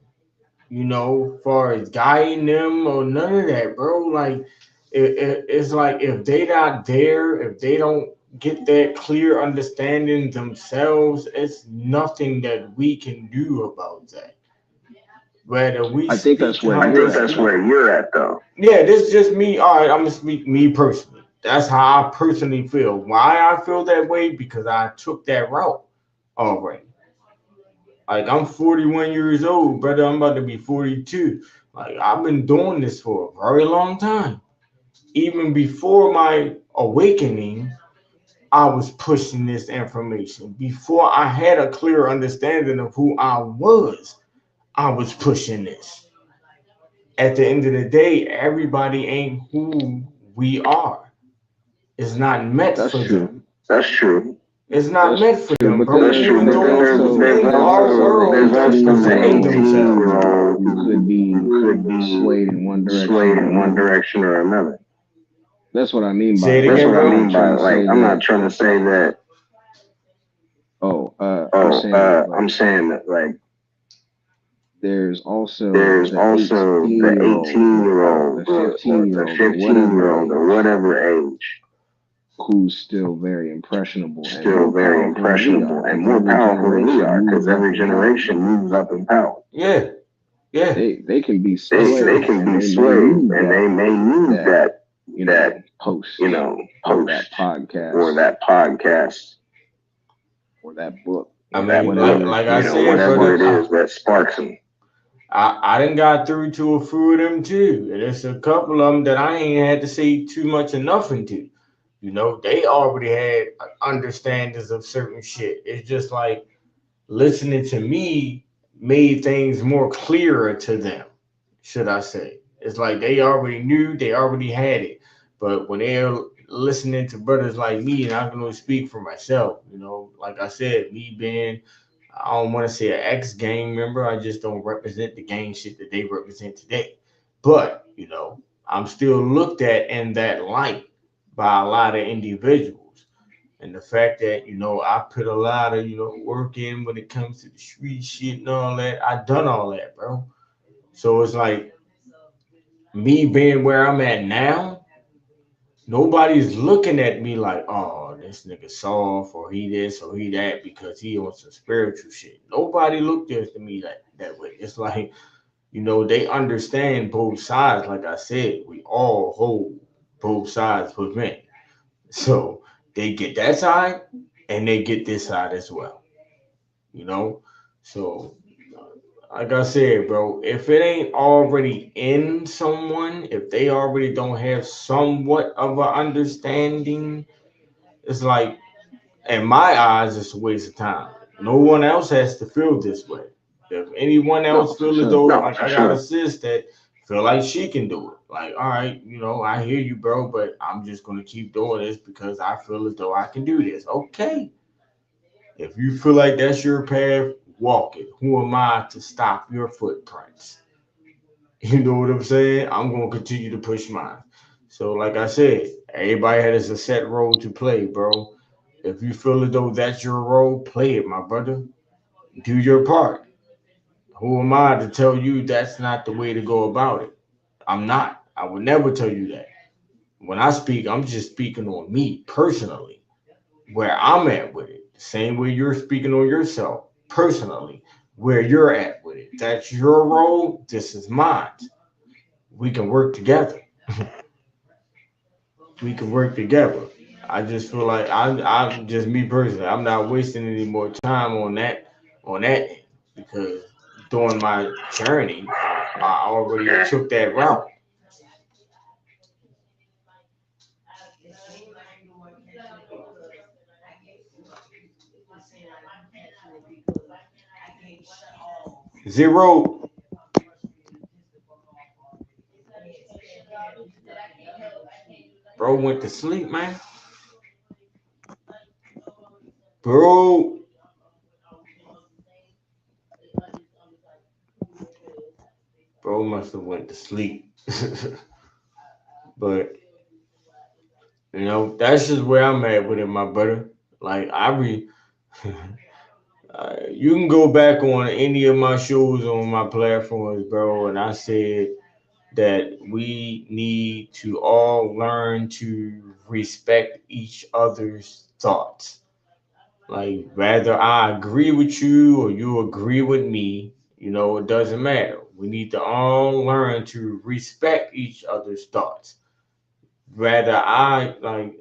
far as guiding them or none of that, bro. Like it's like if they not there, if they don't get that clear understanding themselves, it's nothing that we can do about that. Whether we I think speak that's where how I we you're think at, that's speak, though. where you're at, though. yeah, this is just me. All right, I'm gonna speak me personally. That's how I personally feel. Why I feel that way? Because I took that route already. Like I'm 41 years old, brother. I'm about to be 42. Like I've been doing this for a very long time. Even before my awakening, I was pushing this information. Before I had a clear understanding of who I was pushing this. At the end of the day, everybody ain't who we are. It's not meant That's for them. true. That's true. It's not That's meant for true. them, But bro. then That's there's Even true. But there's then those there's who also in there's our the also world there's also who the 18 know year themselves. old who could who be could be swayed in one direction swayed or in one another. direction or another. That's what I mean by Say it it. That's again, what I I'm bro. not mean trying by to like say I'm not that. trying to say that. I'm saying that I'm like saying that like there's also there's the also 18 the year old 18 year or old the 15 or year the old or 15 whatever year old or age whatever age, who's still very impressionable and still more very powerful than we impressionable are and because more every powerful than we generation are because moves up every in power. generation moves up in power. Yeah, yeah, They can be that's They true. swayed can and be they may swayed need and they may need that that post or that post or podcast that podcast or that book I or mean, whatever like it I is that said, whatever brother, it is that sparks them. I done got through to a few of them too. And there's a couple of them that I ain't had to say too much or nothing to. They already had understandings of certain shit. It's just like listening to me made things more clearer to them, should I say. It's like they already knew, they already had it. But when they're listening to brothers like me, and I can only speak for myself, like I said, me being, I don't want to say an ex gang member, I just don't represent the gang shit that they represent today. But, I'm still looked at in that light by a lot of individuals. And the fact that, I put a lot of, work in when it comes to the street shit and all that, I done all that, bro. So it's like me being where I'm at now, nobody's looking at me like, oh, this nigga soft or he this or he that because he on some spiritual shit. Nobody looked at me that way. It's like, they understand both sides. Like I said, we all hold both sides for men. So they get that side and they get this side as well, you know? So, like I said, bro, if it ain't already in someone, if they already don't have somewhat of an understanding, it's like, in my eyes, it's a waste of time. No one else has to feel this way. If anyone No, else for feel as sure. though, like I got a sis that feel like she can do it. Like, all right, I hear you, bro, but I'm just gonna keep doing this because I feel as though I can do this. Okay. If you feel like that's your path, walk it. Who am I to stop your footprints? You know what I'm saying? I'm gonna continue to push mine. So, like I said, everybody has a set role to play, bro. If you feel as though that's your role, play it, my brother. Do your part. Who am I to tell you that's not the way to go about it? I'm not. I would never tell you that. When I speak, I'm just speaking on me personally, where I'm at with it. The same way you're speaking on yourself personally, where you're at with it. That's your role. This is mine. We can work together. We can work together. I just feel like I'm just me personally. I'm not wasting any more time on that end because during my journey, I already took that route. Zero, bro, went to sleep, man. Bro, bro must have went to sleep. But that's just where I'm at with it, my brother. Like you can go back on any of my shows on my platforms, bro, and I said that we need to all learn to respect each other's thoughts. Like, whether I agree with you or you agree with me, it doesn't matter. We need to all learn to respect each other's thoughts. Whether I like,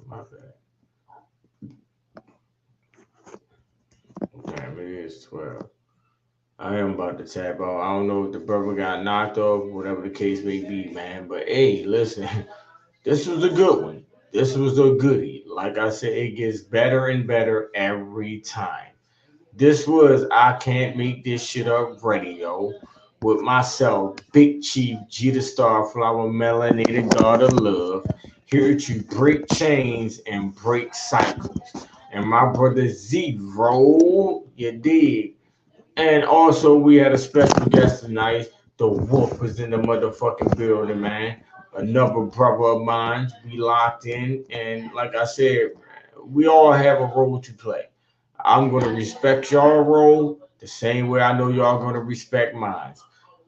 my bad. Damn, it is 12. I am about to tap out. I don't know if the brother got knocked off, whatever the case may be, man. But hey, listen, this was a good one. This was a goodie. Like I said, it gets better and better every time. This was I Can't Make This Shit Up radio with myself, Big Chief G the Starflower, Melanated God of Love, here to break chains and break cycles. And my brother Zero, you dig? And also, we had a special guest tonight. The Wolf was in the motherfucking building, man. Another brother of mine. We locked in, and like I said, we all have a role to play. I'm gonna respect your role the same way I know y'all gonna respect mine.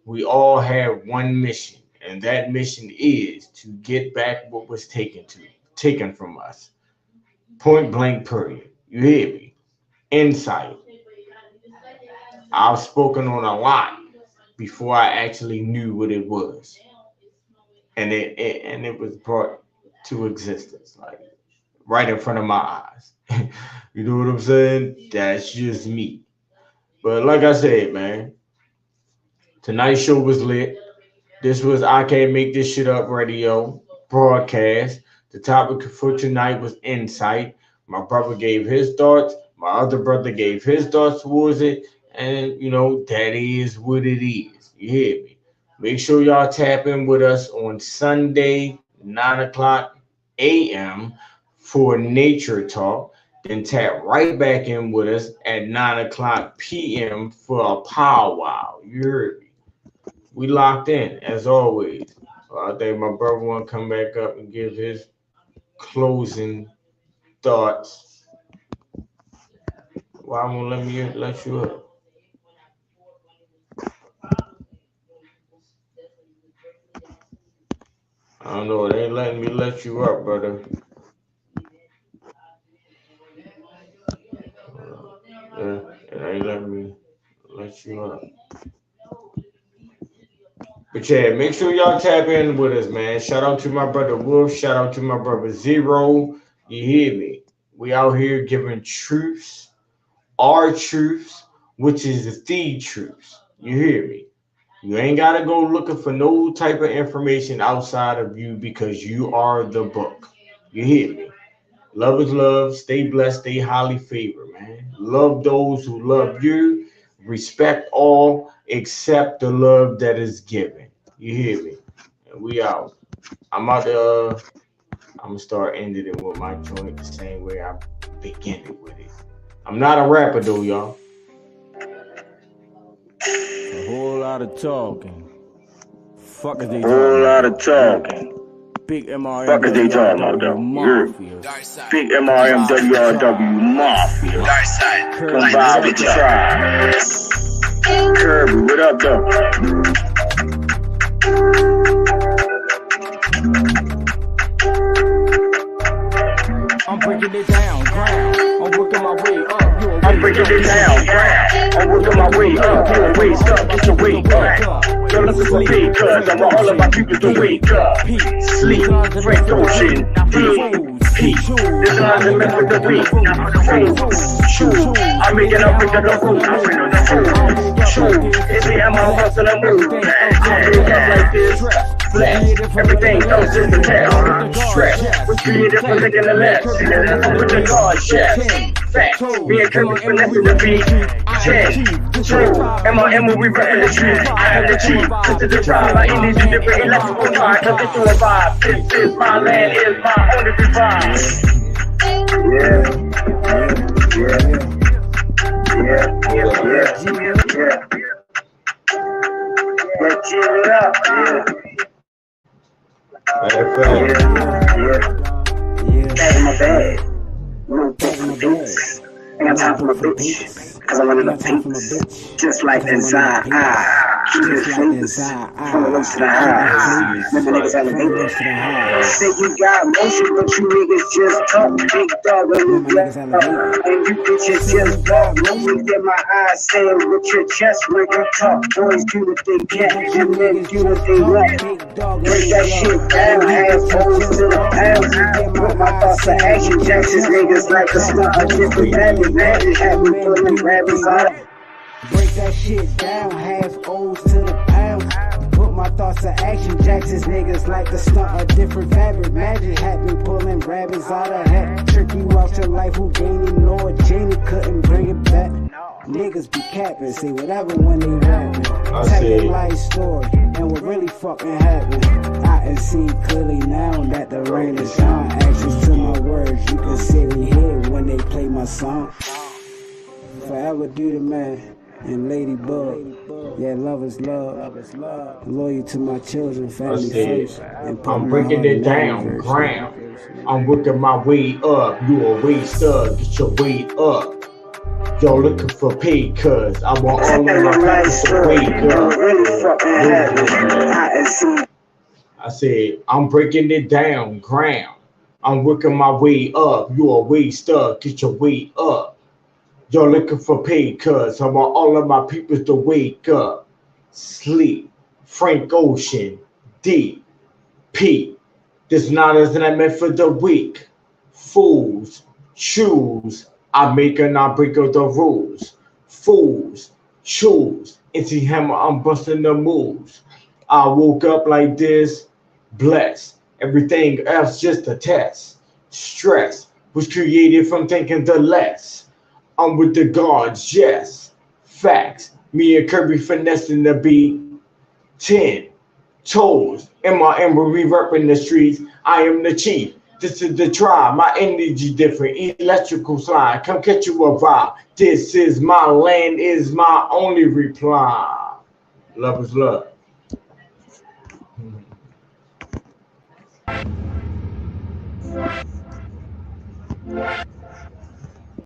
We all have one mission, and that mission is to get back what was taken from us. Point blank, period. You hear me? Insight. I've spoken on a lot before I actually knew what it was, and it was brought to existence, like right in front of my eyes. You know what I'm saying? That's just me. But like I said, man, tonight's show was lit. This was I Can't Make This Shit Up radio broadcast. The topic for tonight was insight. My brother gave his thoughts. My other brother gave his thoughts towards it. And, that is what it is. You hear me? Make sure y'all tap in with us on Sunday, 9 o'clock a.m. for Nature Talk. Then tap right back in with us at 9 o'clock p.m. for a powwow. You heard me? We locked in as always. So I think my brother want to come back up and give his closing thoughts. Why won't let me let you up? I don't know. It ain't letting me let you up, brother. Yeah, it ain't letting me let you up. But yeah, make sure y'all tap in with us, man. Shout out to my brother Wolf. Shout out to my brother Zero. You hear me? We out here giving truths, our truths, which is the truths. You hear me? You ain't gotta go looking for no type of information outside of you because you are the book. You hear me? Love is love. Stay blessed. Stay highly favored, man. Love those who love you. Respect all except the love that is given. You hear me? And we out. I'm out to, I'm gonna start ending it with my joint the same way I began it with it. I'm not a rapper though, y'all. A whole lot of talking. Fuck is they Whole lot of talking. Big MRM. Fuck is they talking about though? Mafia. Big MRM WRW Mafia. Come vibe with the tribe. Kirby, what up though? I'm breaking it down, ground. I'm working my way up. I'm breaking it down, ground. I'm working my way up. You a way stuck, get your way back. You're looking for me, cause I want all of my people to wake up. Sleep, Frank Ocean, D.P. This lines are meant for the beat. True, I'm making up with the rules. True, it's the I'm hustling and move. I wake up like this. Flex, everything goes in the test. Stretch, was created for thinking the left. With the guard chest. Facts, me and Kirby finessing the beat. Change, true, M.I.M. will be repping the street. I am the chief, to the tribe. My energy different, electrical time. Cause it's your vibe. This is my land, is my only revive. Yeah. Let's chill it up, Back in my bag. Ain't got time for my bitch. Cause I'm running up beats. Just like that Zion. Keep it flavors. From the low to the high. Remember niggas elevated. Say you got motion, but you niggas just talk. Big dog when you get up. And you bitches just walk. Look at my eyes saying with your chest when you talk. Boys do what they can, and men do what they want. Break that shit down, hands holes to the pounds. Put my thoughts to action, Jackson's niggas like a stunt. A different magic, magic, have me pulling rabbits out. Break that shit down, half O's to the pounds. Put my thoughts to action, Jackson's niggas like the stunt. A different fabric, magic had me pulling rabbits out of hat. Trick you out your life, who gaining Lord Janie couldn't bring it back. Niggas be capping, say whatever when they rapping. Tell your life story and what really fucking happened. I can see clearly now that the rain is on. Actions to my words, you can see me here when they play my song. Forever do the man. And Ladybug, yeah, love is love. Loyal to my children, family first. I'm breaking it down, ground. I'm working my way up. You a way stuck, get your weight up. Y'all looking for pay, cuz I want all of my people to wake up. I said, I'm breaking it down, ground. I'm working my way up. You a way stuck, get your weight up. Y'all looking for pay, cuz I want all of my people to wake up. Sleep, Frank Ocean, D.P. This not as I meant for the weak. Fools, choose. I make and I break up the rules. Fools, choose. It's the hammer, I'm busting the moves. I woke up like this, blessed. Everything else just a test. Stress was created from thinking the less. I'm with the guards, yes. Facts. Me and Kirby finessing the beat. 10 toes. M.I.M. will be repping the streets. I am the chief. This is the tribe. My energy different. Electrical slide. Come catch you a vibe. This is my land, is my only reply. Love is love.